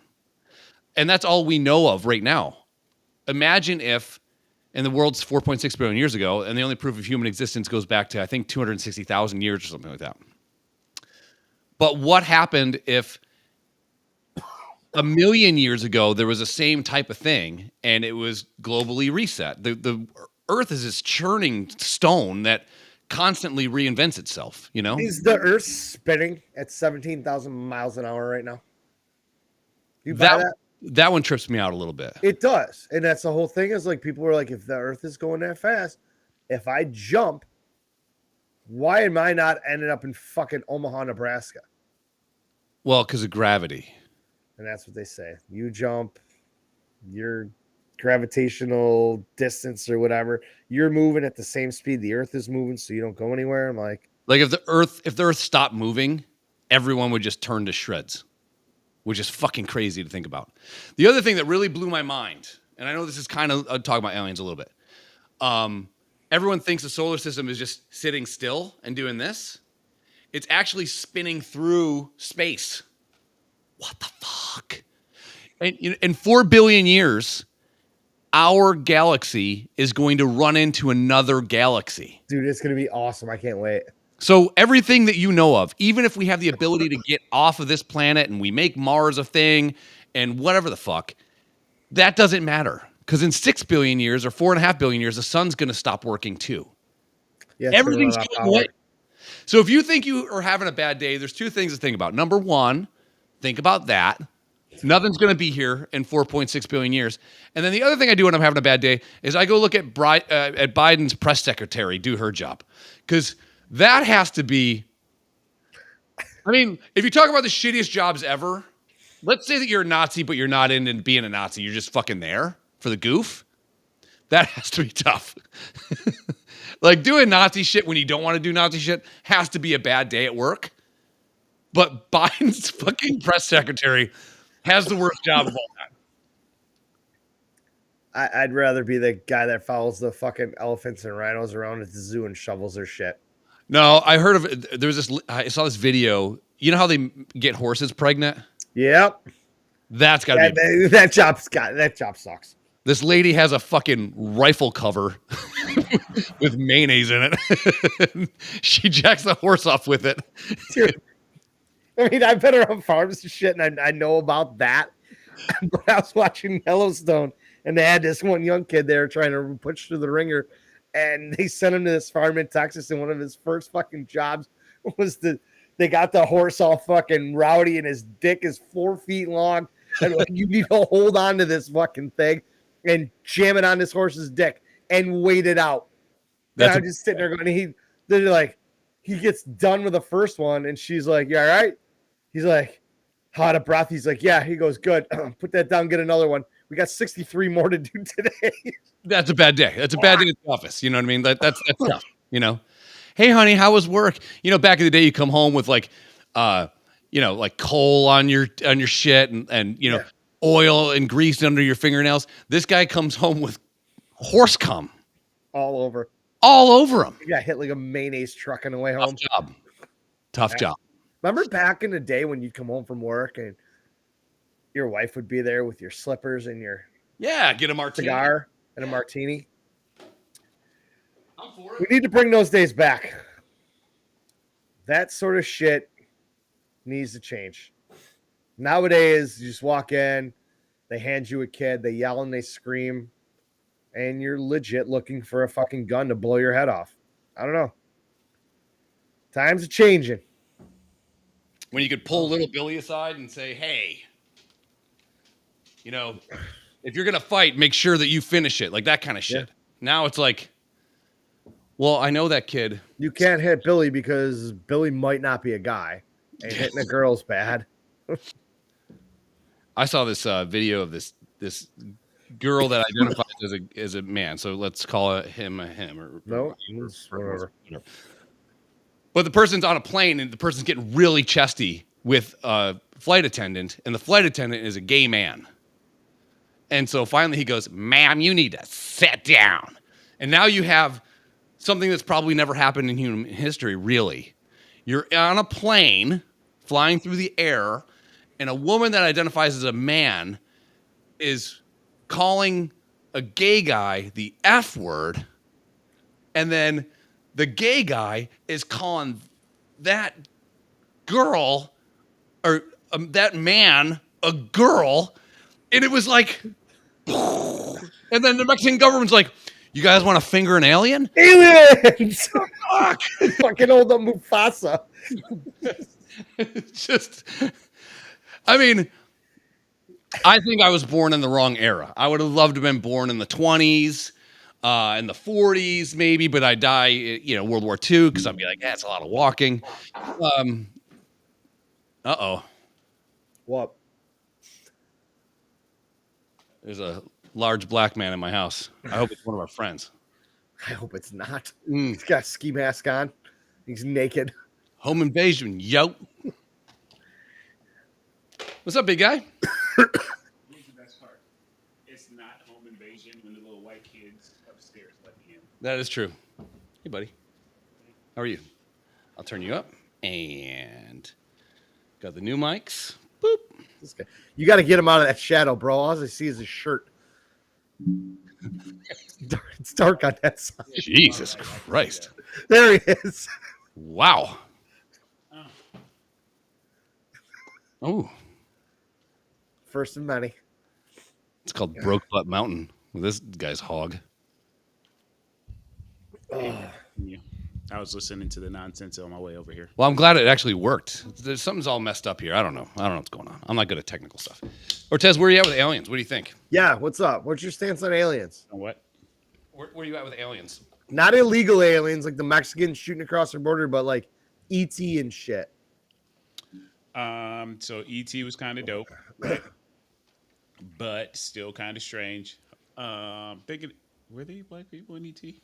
And that's all we know of right now. Imagine if, and the world's 4.6 billion years ago, and the only proof of human existence goes back to, I think, 260,000 years or something like that. But what happened if a million years ago there was the same type of thing and it was globally reset? The Earth is this churning stone that constantly reinvents itself, you know? Is the Earth spinning at 17,000 miles an hour right now? You buy that? That one trips me out a little bit. It does. And that's the whole thing is like people were like, if the Earth is going that fast, if I jump, why am I not ending up in fucking Omaha, Nebraska? Well, because of gravity. And that's what they say. You jump, your gravitational distance or whatever, you're moving at the same speed the Earth is moving, so you don't go anywhere. I'm like if the Earth stopped moving, everyone would just turn to shreds, which is fucking crazy to think about. The other thing that really blew my mind, and I know this is kind of talking about aliens a little bit. Everyone thinks the solar system is just sitting still and doing this. It's actually spinning through space. What the fuck? And in 4 billion years, our galaxy is going to run into another galaxy. dude, it's gonna be awesome. I can't wait. So everything that you know of, even if we have the ability to get off of this planet and we make Mars a thing and whatever the fuck, that doesn't matter. Because in 6 billion years or 4.5 billion years, the sun's going to stop working too. Yeah, it's gonna Everything's run out of going away. power. So if you think you are having a bad day, there's two things to think about. Number one, think about that. Nothing's going to be here in 4.6 billion years. And then the other thing I do when I'm having a bad day is I go look at Biden's press secretary do her job. Because that has to be, I mean, if you talk about the shittiest jobs ever, let's say that you're a Nazi, but you're not into being a Nazi. You're just fucking there for the goof. That has to be tough. Like doing Nazi shit when you don't want to do Nazi shit has to be a bad day at work. But Biden's fucking press secretary has the worst job of all time. I'd rather be the guy that follows the fucking elephants and rhinos around at the zoo and shovels their shit. No, I heard of it. There's this. I saw this video. You know how they get horses pregnant? Yep. That's got to be. That job sucks. This lady has a fucking rifle cover with mayonnaise in it. She jacks the horse off with it. Dude, I mean, I've been around farms and shit, and I know about that. But I was watching Yellowstone, and they had this one young kid there trying to push through the ringer, and they sent him to this farm in Texas, and one of his first fucking jobs was they got the horse all fucking rowdy, and his dick is 4 feet long, and like, you need to hold on to this fucking thing and jam it on this horse's dick and wait it out. And I'm just sitting there going, they're like, he gets done with the first one, and she's like, "You all right?" He's like, out of breath. He's like, "Yeah." He goes, "Good. Put that down. Get another one. We got 63 more to do today." That's a bad day. That's a bad day at the office. You know what I mean? That's tough. You know, hey, honey, how was work? You know, back in the day, you come home with like, like coal on your shit and oil and grease under your fingernails. This guy comes home with horse cum all over him. He got hit like a mayonnaise truck on the way home. Tough job. Remember back in the day when you'd come home from work and your wife would be there with your slippers and your get a martini cigar and a martini? I'm for We need to bring those days back. That sort of shit needs to change. Nowadays, you just walk in, they hand you a kid, they yell and they scream, and you're legit looking for a fucking gun to blow your head off. I don't know. Times are changing. When you could pull little Billy aside and say, hey, you know, if you're going to fight, make sure that you finish it. Like that kind of shit. Yeah. Now it's like, well, I know that kid. You can't hit Billy because Billy might not be a guy, and hitting a girl's bad. I saw this video of this girl that identifies as a man. So let's call it him a him. Or No, it's whatever. But the person's on a plane and the person's getting really chesty with a flight attendant, and the flight attendant is a gay man. And so finally he goes, ma'am, you need to sit down. And now you have something that's probably never happened in human history, really. You're on a plane flying through the air, and a woman that identifies as a man is calling a gay guy the F word, and then the gay guy is calling that girl or that man a girl, and it was like, and then the Mexican government's like, you guys want to finger an alien? Aliens! Fucking old Mufasa. It's just, I mean, I think I was born in the wrong era. I would have loved to have been born in the 20s, in the 40s maybe, but I die, you know, World War II, because I'd be like, that's a lot of walking. Uh-oh. What? There's a large black man in my house. I hope it's one of our friends. I hope it's not. Mm. He's got a ski mask on. He's naked. Home invasion, yo. What's up, big guy? Here's the best part. It's not home invasion when the little white kids upstairs let me in. That is true. Hey, buddy. How are you? I'll turn you up. And got the new mics. Boop. This guy. You got to get him out of that shadow, bro. All I see is his shirt. It's dark on that side. Jesus Christ. There he is. Wow. Oh. First of many. It's called Broke Butt Mountain with this guy's hog. Yeah. I was listening to the nonsense on my way over here. Well, I'm glad it actually worked. Something's all messed up here. I don't know what's going on. I'm not good at technical stuff. Ortez, where are you at with aliens? What do you think? Yeah, what's up? What's your stance on aliens? On what? Where are you at with aliens? Not illegal aliens like the Mexicans shooting across the border, but like ET and shit. So E.T. was kind of dope, right? But still kind of strange. Thinking, were they black people in E.T.?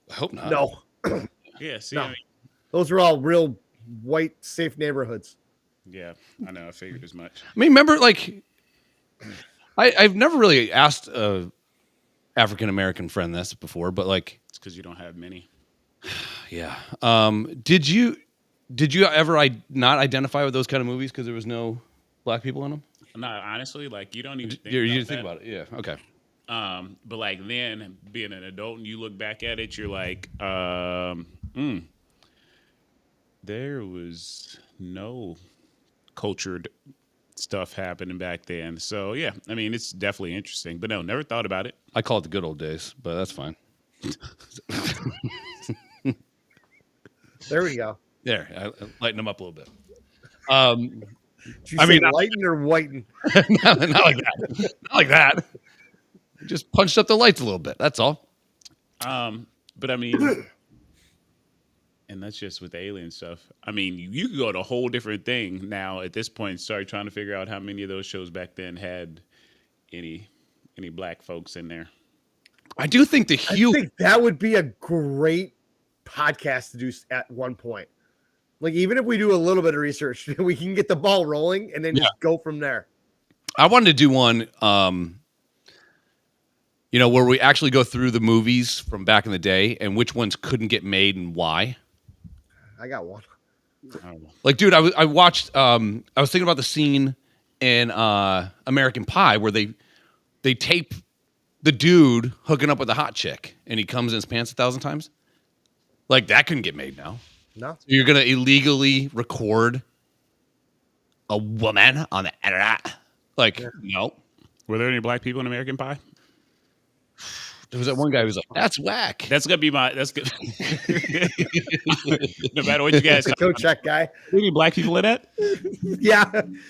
I hope not. No. Yeah, see, No. I mean, Those were all real white, safe neighborhoods. yeah, I know, I figured as much. I mean, remember, like, I've never really asked a African-American friend this before, but like, It's because you don't have many. yeah. Did you ever not identify with those kind of movies because there was no black people in them? No, honestly, like you don't even think You about didn't think that. about it, yeah. Okay. But like then being an adult and you look back at it, you're like, there was no cultured stuff happening back then. So yeah, I mean, it's definitely interesting, but no, never thought about it. I call it the good old days, but that's fine. There we go. There, I lighten them up a little bit. Did you I say mean, lighten or whiten? not like that. Not like that. Just punched up the lights a little bit. That's all. But I mean, and that's just with the alien stuff. I mean, you could go to a whole different thing now at this point. Start trying to figure out how many of those shows back then had any black folks in there. I do think the I huge. think that would be a great podcast to do at one point. Like, even if we do a little bit of research, we can get the ball rolling and then just go from there. I wanted to do one, where we actually go through the movies from back in the day and which ones couldn't get made and why. I got one. Like, dude, I watched. I was thinking about the scene in American Pie where they tape the dude hooking up with the hot chick and he comes in his pants 1,000 times. Like that couldn't get made now. No. So you're gonna illegally record a woman on the internet? Like, no. Were there any black people in American Pie? There was that one guy who was like, "That's whack." That's gonna be my. That's good. No matter what you guys. The coat check guy. Any black people in that? Yeah.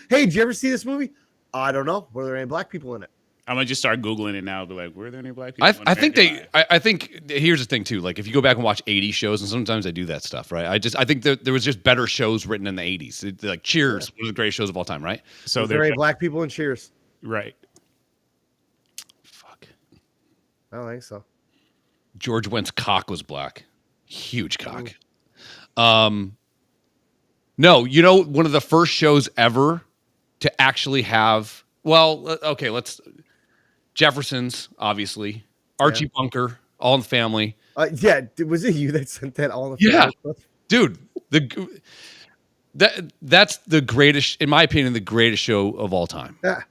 Hey, did you ever see this movie? I don't know. Were there any black people in it? I'm gonna just start googling it now. Be like, were there any black people? I think I think here's the thing too. Like if you go back and watch 80s shows, and sometimes I do that stuff, right? I think there was just better shows written in the 80s. Like Cheers, one of the greatest shows of all time, right? So Were there any black people in Cheers? right. Fuck. I don't think so. George Wendt's cock was black. Huge cock. No, you know, one of the first shows ever to actually have, well, okay, Jefferson's, obviously. Archie Bunker, All in the Family. Yeah, was it you that sent that all the Yeah. photos? Dude, that's the greatest, in my opinion, the greatest show of all time. Yeah.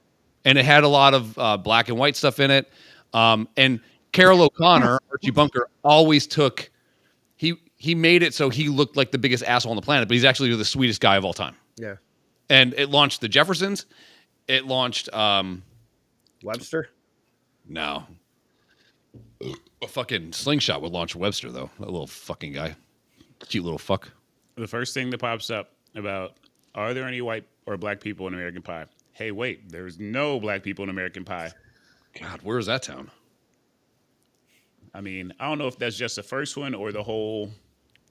And it had a lot of black and white stuff in it. And Carol O'Connor, Archie Bunker, always took, he made it so he looked like the biggest asshole on the planet, but he's actually the sweetest guy of all time. Yeah. And it launched the Jeffersons. It launched Webster? no. A fucking Slingshot would launch Webster though. That little fucking guy. Cute little fuck. The first thing that pops up about are there any white or black people in American Pie? Hey, wait, there's no black people in American Pie. God, where is that town? I mean, I don't know if that's just the first one or the whole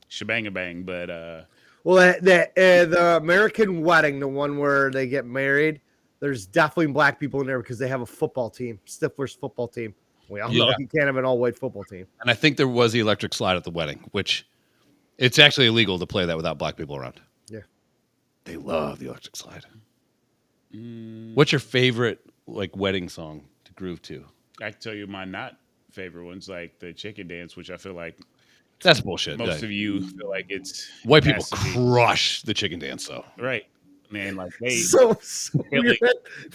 shebang-a-bang, but Well, the American Wedding, the one where they get married, there's definitely black people in there because they have a football team, Stifler's football team. We all know Yeah. you can't have an all-white football team. And I think there was the electric slide at the wedding, which it's actually illegal to play that without black people around. Yeah. They love the electric slide. What's your favorite like wedding song to groove to? I can tell you my not favorite ones, like the chicken dance, which I feel like That's bullshit. most of you feel like it's White people has to be. crush the chicken dance though. Right. Man, like they So we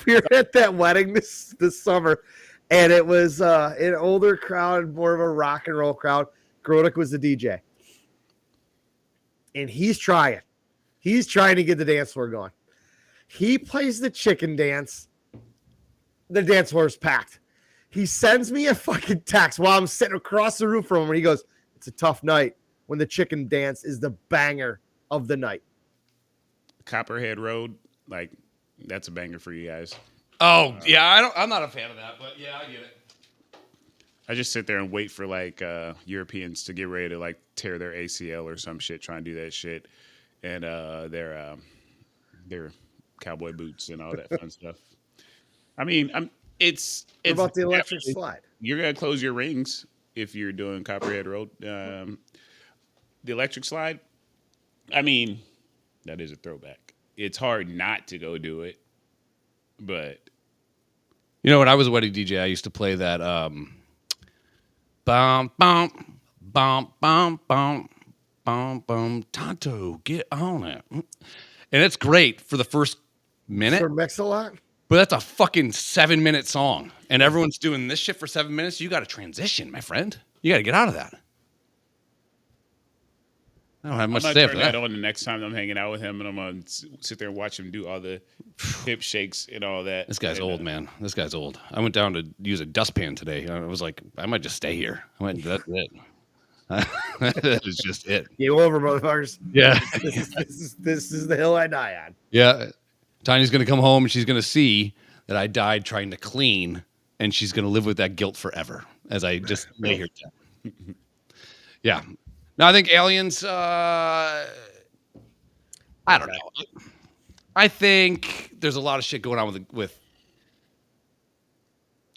were at that wedding this summer, and it was an older crowd, more of a rock and roll crowd. Grodek was the DJ, and he's trying to get the dance floor going. He plays the chicken dance. The dance floor is packed. He sends me a fucking text while I'm sitting across the room from him, and he goes, "It's a tough night when the chicken dance is the banger of the night." Copperhead Road, like that's a banger for you guys. Oh yeah, I'm not a fan of that, but yeah, I get it. I just sit there and wait for like Europeans to get ready to like tear their ACL or some shit, trying to do that shit, and their cowboy boots and all that fun stuff. I mean, it's What about the electric definitely- slide? You're gonna close your rings if you're doing Copperhead Road. The electric slide, I mean, that is a throwback. It's hard not to go do it, but You know, when I was a wedding DJ, I used to play that bum bum bum bum bum bum bum Tonto, get on it. And it's great for the first minute, For Mix-a-Lot? but that's a fucking 7-minute song. And everyone's doing this shit for 7 minutes. You got to transition, my friend. You got to get out of that. I don't have I'm much to gonna say turn after that that. on the next time I'm hanging out with him, and I'm gonna sit there and watch him do all the hip shakes and all that. This guy's And, old, man. This guy's old. I went down to use a dustpan today. I was like, I might just stay here. I went, that's it. That is just it. Game over, motherfuckers. Yeah. This is the hill I die on. Yeah. Tanya's going to come home and she's going to see that I died trying to clean, and she's going to live with that guilt forever as I just lay here. Yeah. No, I think Aliens, I don't know. I think there's a lot of shit going on with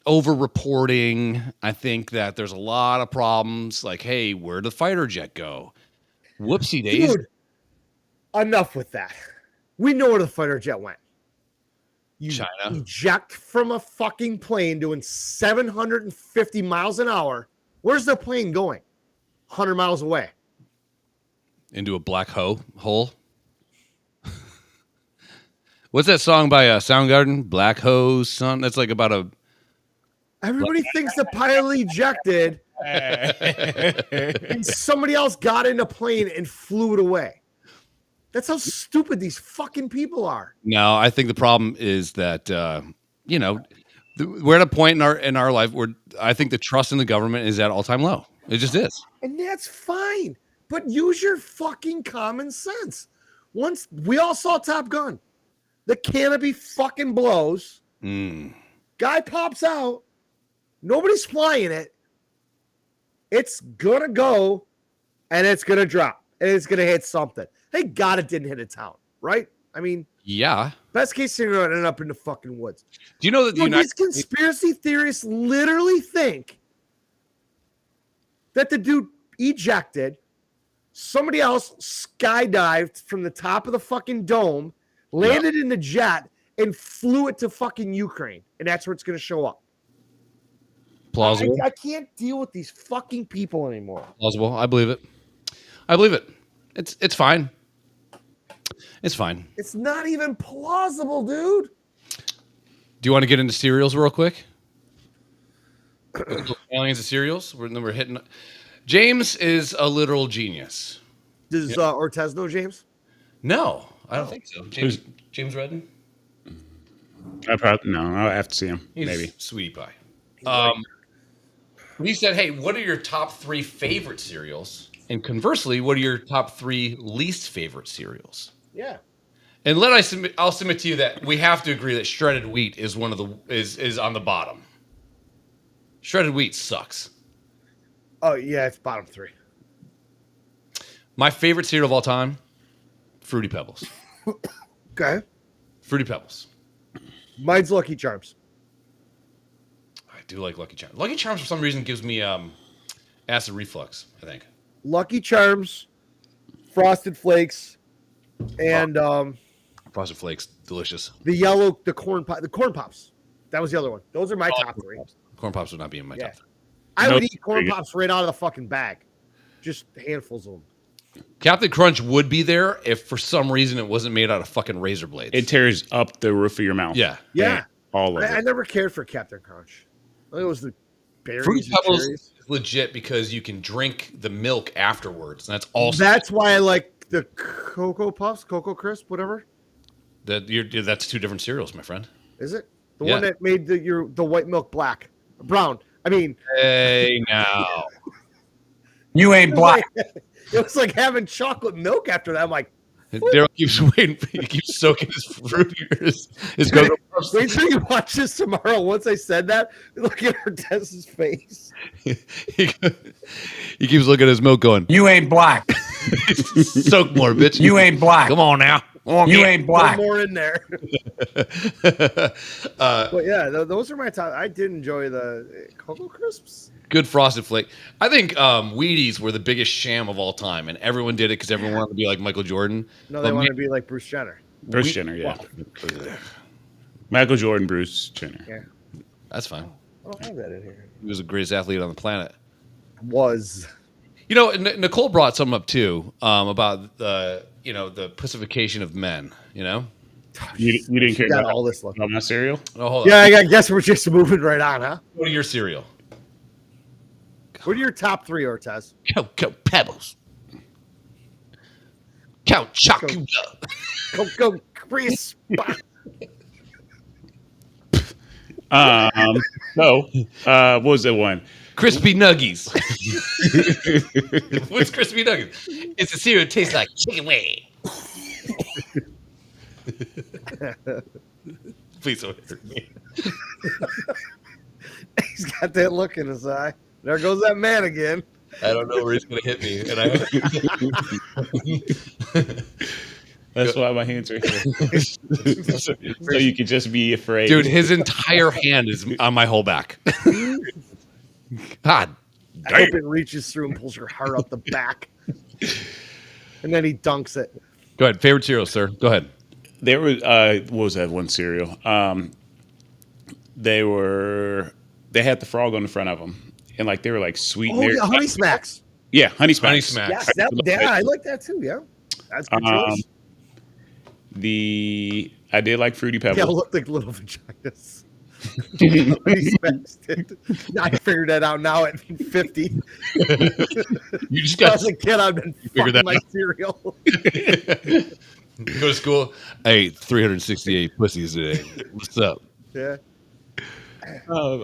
over-reporting. I think that there's a lot of problems like, hey, where'd the fighter jet go? Whoopsie days. Dude, enough with that. We know where the fighter jet went. You China. eject from a fucking plane doing 750 miles an hour. Where's the plane going? 100 miles away. Into a black hole. What's that song by Soundgarden? Black Hole Sun. That's like about a. Everybody thinks the pilot ejected and somebody else got in a plane and flew it away. That's how stupid these fucking people are. No, I think the problem is that we're at a point in our life where I think the trust in the government is at all-time low. It just is. And that's fine. But use your fucking common sense. Once we all saw Top Gun, the canopy fucking blows. Guy pops out. Nobody's flying it. It's gonna go and it's gonna drop and it's gonna hit something. Thank God it didn't hit a town, right? I mean, Yeah. best case scenario, it ended up in the fucking woods. Do you know that These conspiracy theorists literally think that the dude ejected, somebody else skydived from the top of the fucking dome, landed in the jet, and flew it to fucking Ukraine, and that's where it's going to show up. plausible? I can't deal with these fucking people anymore. Plausible. I believe it. I believe it. It's fine. It's fine. It's not even plausible, dude. Do you want to get into cereals real quick? Aliens and cereals. We're hitting. James is a literal genius. Does Ortez know James? No, I don't think so. James Redden. I'll have to see him. He's Maybe. sweetie pie. He said, "Hey, what are your top 3 favorite cereals? And conversely, what are your top 3 least favorite cereals?" Yeah. And I'll submit to you that we have to agree that shredded wheat is one of the is on the bottom. Shredded wheat sucks. Oh, yeah, it's bottom 3. My favorite cereal of all time, Fruity Pebbles. Okay. Fruity Pebbles. Mine's Lucky Charms. I do like Lucky Charms. Lucky Charms for some reason gives me acid reflux, I think. Lucky Charms, Frosted Flakes, and Frosted Flakes, delicious. the corn pops. That was the other one. Those are my top 3. Corn Pops would not be in my Yeah. top 3. I No, would eat corn very good. pops right out of the fucking bag. Just handfuls of them. Captain Crunch would be there if for some reason it wasn't made out of fucking razor blades. It tears up the roof of your mouth. Yeah. Yeah. All of I it. never cared for Captain Crunch. It was the berries Fruity and Pebbles cherries. is legit because you can drink the milk afterwards, and that's also That's why I like the Cocoa Puffs, Cocoa Crisp, whatever. that's 2 different cereals, my friend. Is it? The Yeah. one that made the white milk black. Brown. I mean, Hey, now. You ain't black. it was like having chocolate milk after that. I'm like, Daryl keeps waiting. He keeps soaking his fruit. His Cocoa Puffs. wait till you watch this tomorrow. Once I said that, look at Ortez's face. he keeps looking at his milk going, You ain't black. soak more, bitch. You ain't black. Come on now. You ain't One black. more in there. But yeah, those are my top. I did enjoy the Cocoa Crisps. Good Frosted Flake. I think Wheaties were the biggest sham of all time, and everyone did it because everyone wanted to be like Michael Jordan. No, they But want me- to be like Bruce Jenner. Bruce Jenner, yeah. Michael Jordan, Bruce Jenner. Yeah. That's fine. I don't have that in here. He was the greatest athlete on the planet. Was. You know, Nicole brought something up too about the pacification of men. You know. You didn't care Got about all this left. my cereal? Oh, hold Yeah, on. I guess we're just moving right on, huh? Go to your cereal. What are your top 3, Ortez? Cocoa Pebbles. Count Chocula. Cocoa Crisp. What was that one? Crispy Nuggies. What's Crispy Nuggies? It's a cereal that tastes like chicken wing. Please don't hurt me. He's got that look in his eye. There goes that man again. I don't know where he's going to hit me. And That's why my hands are here. So you could just be afraid. Dude, his entire hand is on my whole back. God. I hope it reaches through and pulls your heart up the back. And then he dunks it. Go ahead. Favorite cereal, sir. Go ahead. There was what was that one cereal? They had the frog on the front of them, and like they were like sweet. Oh, yeah, Honey Smacks. Yeah, Honey Smacks. Honey Smacks. Yes, I like that too. Yeah, that's a good choice. I did like Fruity Pebbles. Yeah, look like little vaginas. Honey Smacks did. I figured that out now at 50. You just When I got was a kid, I've been figured fucking that my out. cereal. go to school. I ate 368 pussies today. What's up? Yeah.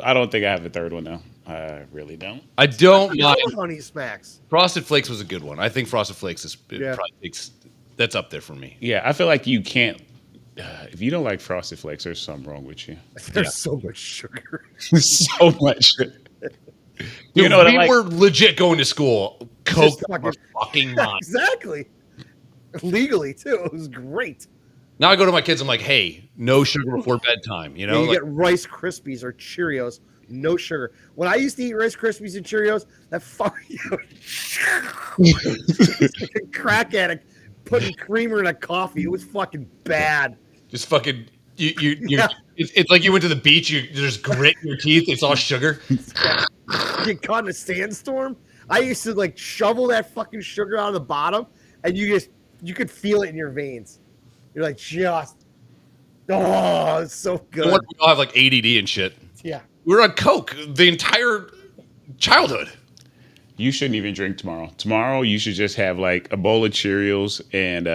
I don't think I have a third one though. I really don't. I don't I mind. love Honey Smacks. Frosted Flakes was a good one. I think Frosted Flakes is Yeah. probably takes that's up there for me. Yeah, I feel like you can't. If you don't like Frosted Flakes, there's something wrong with you. There's so much sugar. So much. Dude, You know what I we like? were legit going to school. Coke Just our fucking mind. Exactly. Legally too. It was great. Now I go to my kids. I'm like, hey, no sugar before bedtime. You know, You like, get Rice Krispies or Cheerios, no sugar. When I used to eat Rice Krispies and Cheerios, that fucking like a crack addict putting creamer in a coffee. It was fucking bad. just fucking. You Yeah. it's like you went to the beach. You there's grit in your teeth. It's all sugar. Get caught in a sandstorm. I used to like shovel that fucking sugar out of the bottom, and you could feel it in your veins. You're like, it's so good. We all have like ADD and shit. Yeah. We were on Coke the entire childhood. You shouldn't even drink tomorrow. Tomorrow, you should just have like a bowl of Cheerios and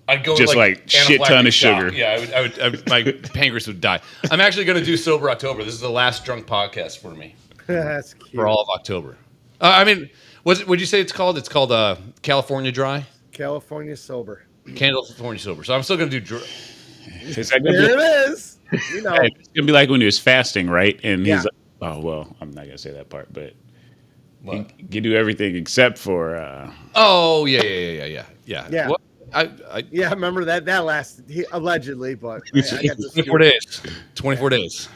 I'd go just like shit ton anaphylactic of shock. sugar. Yeah, I would my pancreas would die. I'm actually going to do Sober October. This is the last drunk podcast for me That's cute. for all of October. I mean, would you say it's called? It's called California Dry, California sober. California Sober. So I'm still going to do. It's like gonna There be, it is. You know. it's gonna be like when he was fasting, right? And Yeah. he's like, oh well, I'm not gonna say that part, but he can do everything except for Oh yeah. Yeah. What? I Yeah, I remember that. That lasted allegedly, but I got this 24 days. 24 days.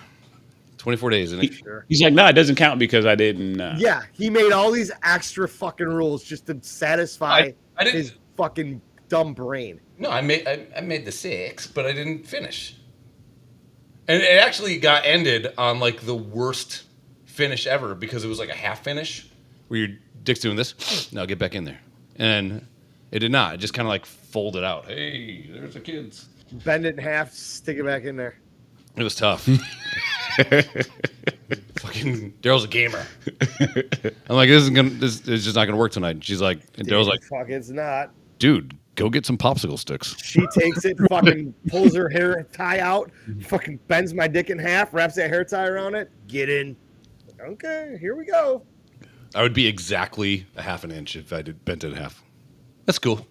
24 days. And Sure. he's like, no, it doesn't count because I didn't. Yeah, he made all these extra fucking rules just to satisfy I didn't- his fucking dumb brain. No, I made the 6, but I didn't finish. And it actually got ended on like the worst finish ever because it was like a half finish where your dick's doing this. Now get back in there. And it did not. It just kind of like folded out. Hey, there's the kids. Bend it in half, stick it back in there. It was tough. Fucking Daryl's a gamer. I'm like, this is just not gonna work tonight. And she's like, and Daryl's like, fuck, it's not. dude, go get some popsicle sticks. She takes it, fucking pulls her hair tie out, fucking bends my dick in half, wraps that hair tie around it. Get in. Okay, here we go. I would be exactly a half an inch if I did bent it in half. That's cool.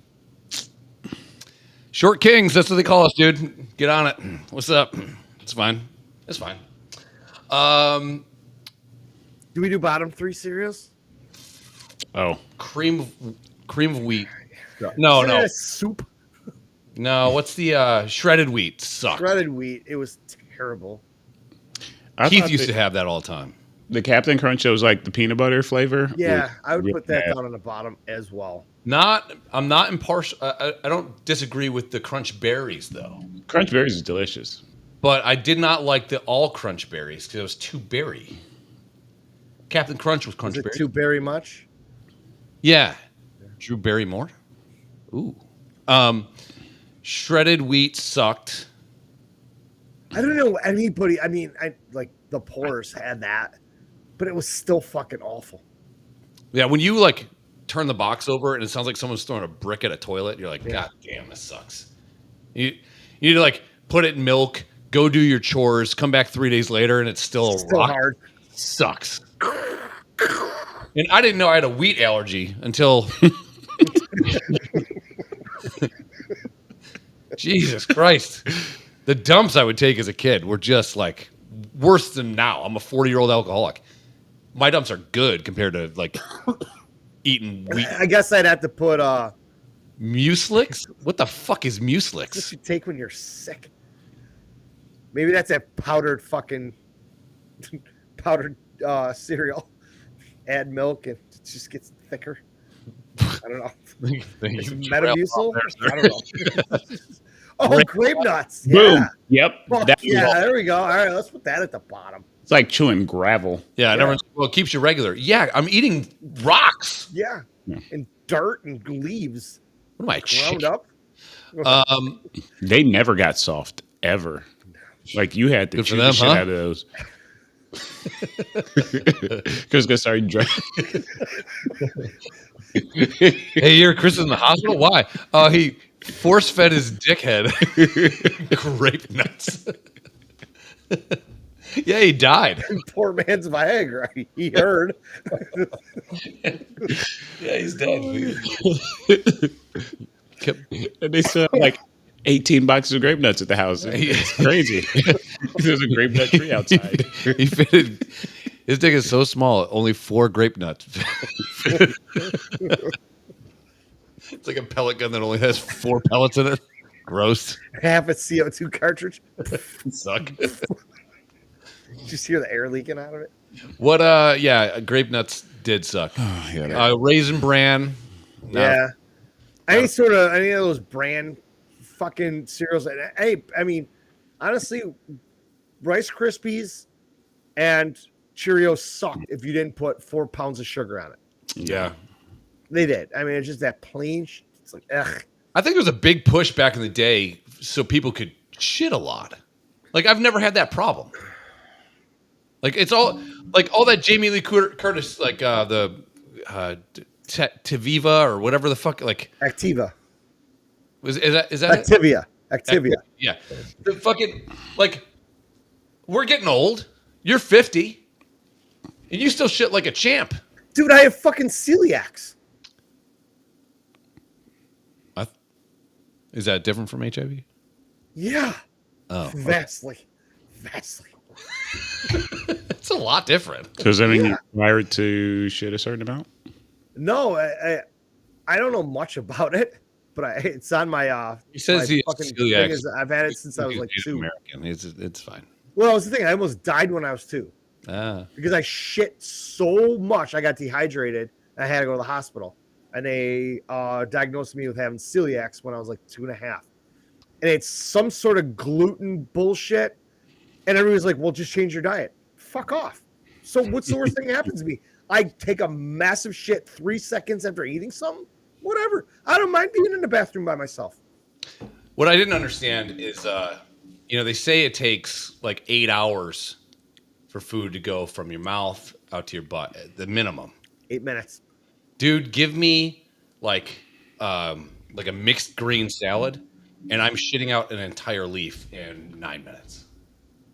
Short kings, that's what they call us, dude. Get on it. What's up? It's fine. It's fine. Do we do bottom 3 cereals? Oh, Cream of wheat. No. Soup. No, what's the shredded wheat? Suck. Shredded wheat. It was terrible. I Keith thought used to have that all the time. the Captain Crunch was like the peanut butter flavor. Yeah, I would really put that bad. down on the bottom as well. I'm not impartial. I don't disagree with the crunch berries though. Crunch berries is delicious. But I did not like the all crunch berries because it was too berry. Captain Crunch was crunch Is it berry. too berry much? Yeah. Drew Barrymore. Ooh. Shredded wheat sucked. I don't know anybody. I mean, I like the Poors had that, but it was still fucking awful. Yeah, when you like turn the box over and it sounds like someone's throwing a brick at a toilet, you're like, Yeah. God damn, this sucks. You need to like put it in milk, go do your chores, come back 3 days later, and it's still a Still rock. hard. Sucks. And I didn't know I had a wheat allergy until Jesus Christ. The dumps I would take as a kid were just like worse than now. I'm a 40-year-old alcoholic. My dumps are good compared to like eating wheat. I guess I'd have to put Muslix? What the fuck is what Muslix? you take when you're sick. Maybe that's a powdered fucking powdered cereal. Add milk and it just gets thicker. I don't know. It's Metamucil? I don't know. Oh, grape nuts. Yeah. Boom. Yep. Fuck That yeah, there we go. All right, let's put that at the bottom. It's like chewing gravel. Yeah, and everyone's well, it keeps you regular. Yeah, I'm eating rocks. Yeah. Yeah. And dirt and leaves What am I ground chicken? up. They never got soft ever. Like you had to Good for chew them, the shit huh? out of those. Chris gonna start drinking. Hey, you're Chris is in the hospital. Why? He force fed his dickhead grape nuts. Yeah, he died. Poor man's Viagra. He heard. Yeah, he's dead. And they still have like 18 boxes of grape nuts at the house. It's crazy. There's a grape nut tree outside. He fitted. His dick is so small, only 4 grape nuts. It's like a pellet gun that only has 4 pellets in it. Gross. Half a CO2 cartridge. Suck. Just hear the air leaking out of it. What? Yeah, grape nuts did suck. Raisin Bran. No. Yeah. Any of those brand fucking cereals. Hey, I mean, honestly, Rice Krispies and Cheerios sucked if you didn't put 4 pounds of sugar on it. Yeah. They did. I mean, it's just that plain. It's like, ugh. I think there was a big push back in the day so people could shit a lot. Like, I've never had that problem. Like, it's all that Jamie Lee Curtis, like the Teviva or whatever the fuck, like Activa. is that it? Activia. Yeah. The fucking, like, we're getting old. You're 50. And you still shit like a champ. Dude, I have fucking celiacs. Is that different from HIV? Yeah. Oh. Vastly. It's a lot different. So does that mean you're required to shit a certain amount? No, I don't know much about it, but it's on my He says my he fucking has thing celiac. is I've had it since I was like He's 2. American. It's fine. Well, that was the thing. I almost died when I was 2 because I shit so much. I got dehydrated and I had to go to the hospital. And they diagnosed me with having celiacs when I was like 2.5. And it's some sort of gluten bullshit. And everybody's like, well, just change your diet. Fuck off. So what's the worst thing that happens to me? I take a massive shit 3 seconds after eating something? Whatever. I don't mind being in the bathroom by myself. What I didn't understand is, they say it takes like 8 hours for food to go from your mouth out to your butt, the minimum. 8 minutes. Dude, give me like a mixed green salad, and I'm shitting out an entire leaf in 9 minutes.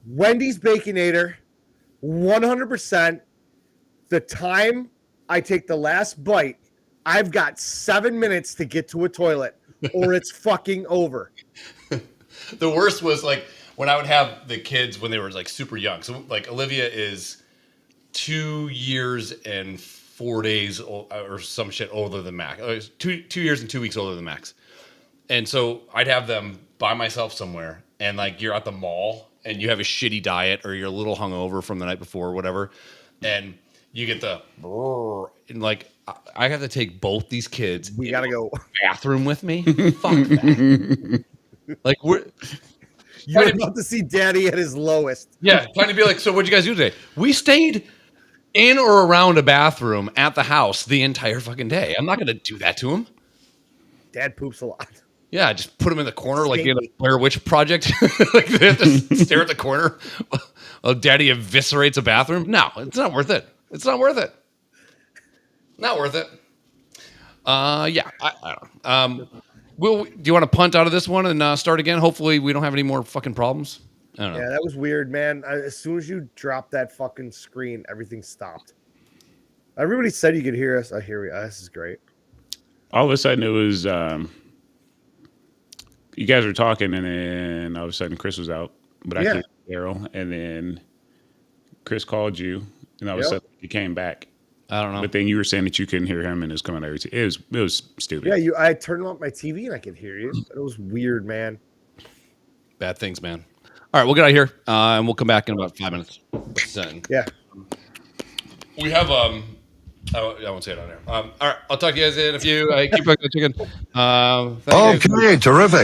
Wendy's Baconator, 100%. The time I take the last bite, I've got 7 minutes to get to a toilet, or it's fucking over. The worst was like when I would have the kids when they were like super young. So like Olivia is 2 years and 4 days or some shit older than Max. 2 years and 2 weeks older than Max. And so I'd have them by myself somewhere, and like you're at the mall and you have a shitty diet or you're a little hungover from the night before or whatever, and you get the and like I have to take both these kids. We gotta go bathroom with me. Fuck that. Like you're about to see Daddy at his lowest. Yeah, trying to be like, so what'd you guys do today? We stayed in or around a bathroom at the house the entire fucking day. I'm not going to do that to him. Dad poops a lot. Yeah, just put him in the corner like in a Blair Witch Project. Like they have to stare at the corner while Daddy eviscerates a bathroom. No, it's not worth it. It's not worth it. Not worth it. Yeah, I don't know. Do you want to punt out of this one and start again? Hopefully we don't have any more fucking problems. I don't know. Yeah, that was weird, man. As soon as you dropped that fucking screen, everything stopped. Everybody said you could hear us. I hear you. This is great. All of a sudden, it was you guys were talking, and then all of a sudden, Chris was out, but I couldn't hear Daryl, and then Chris called you, and all of a sudden, you came back. I don't know. But then you were saying that you couldn't hear him, and it was coming out. It was stupid. Yeah, I turned on my TV and I could hear you. It was weird, man. Bad things, man. All right, we'll get out of here, and we'll come back in about 5 minutes. Yeah. We have I won't say it on there. All right, I'll talk to you guys in a few. Keep fucking chicken. Okay, terrific.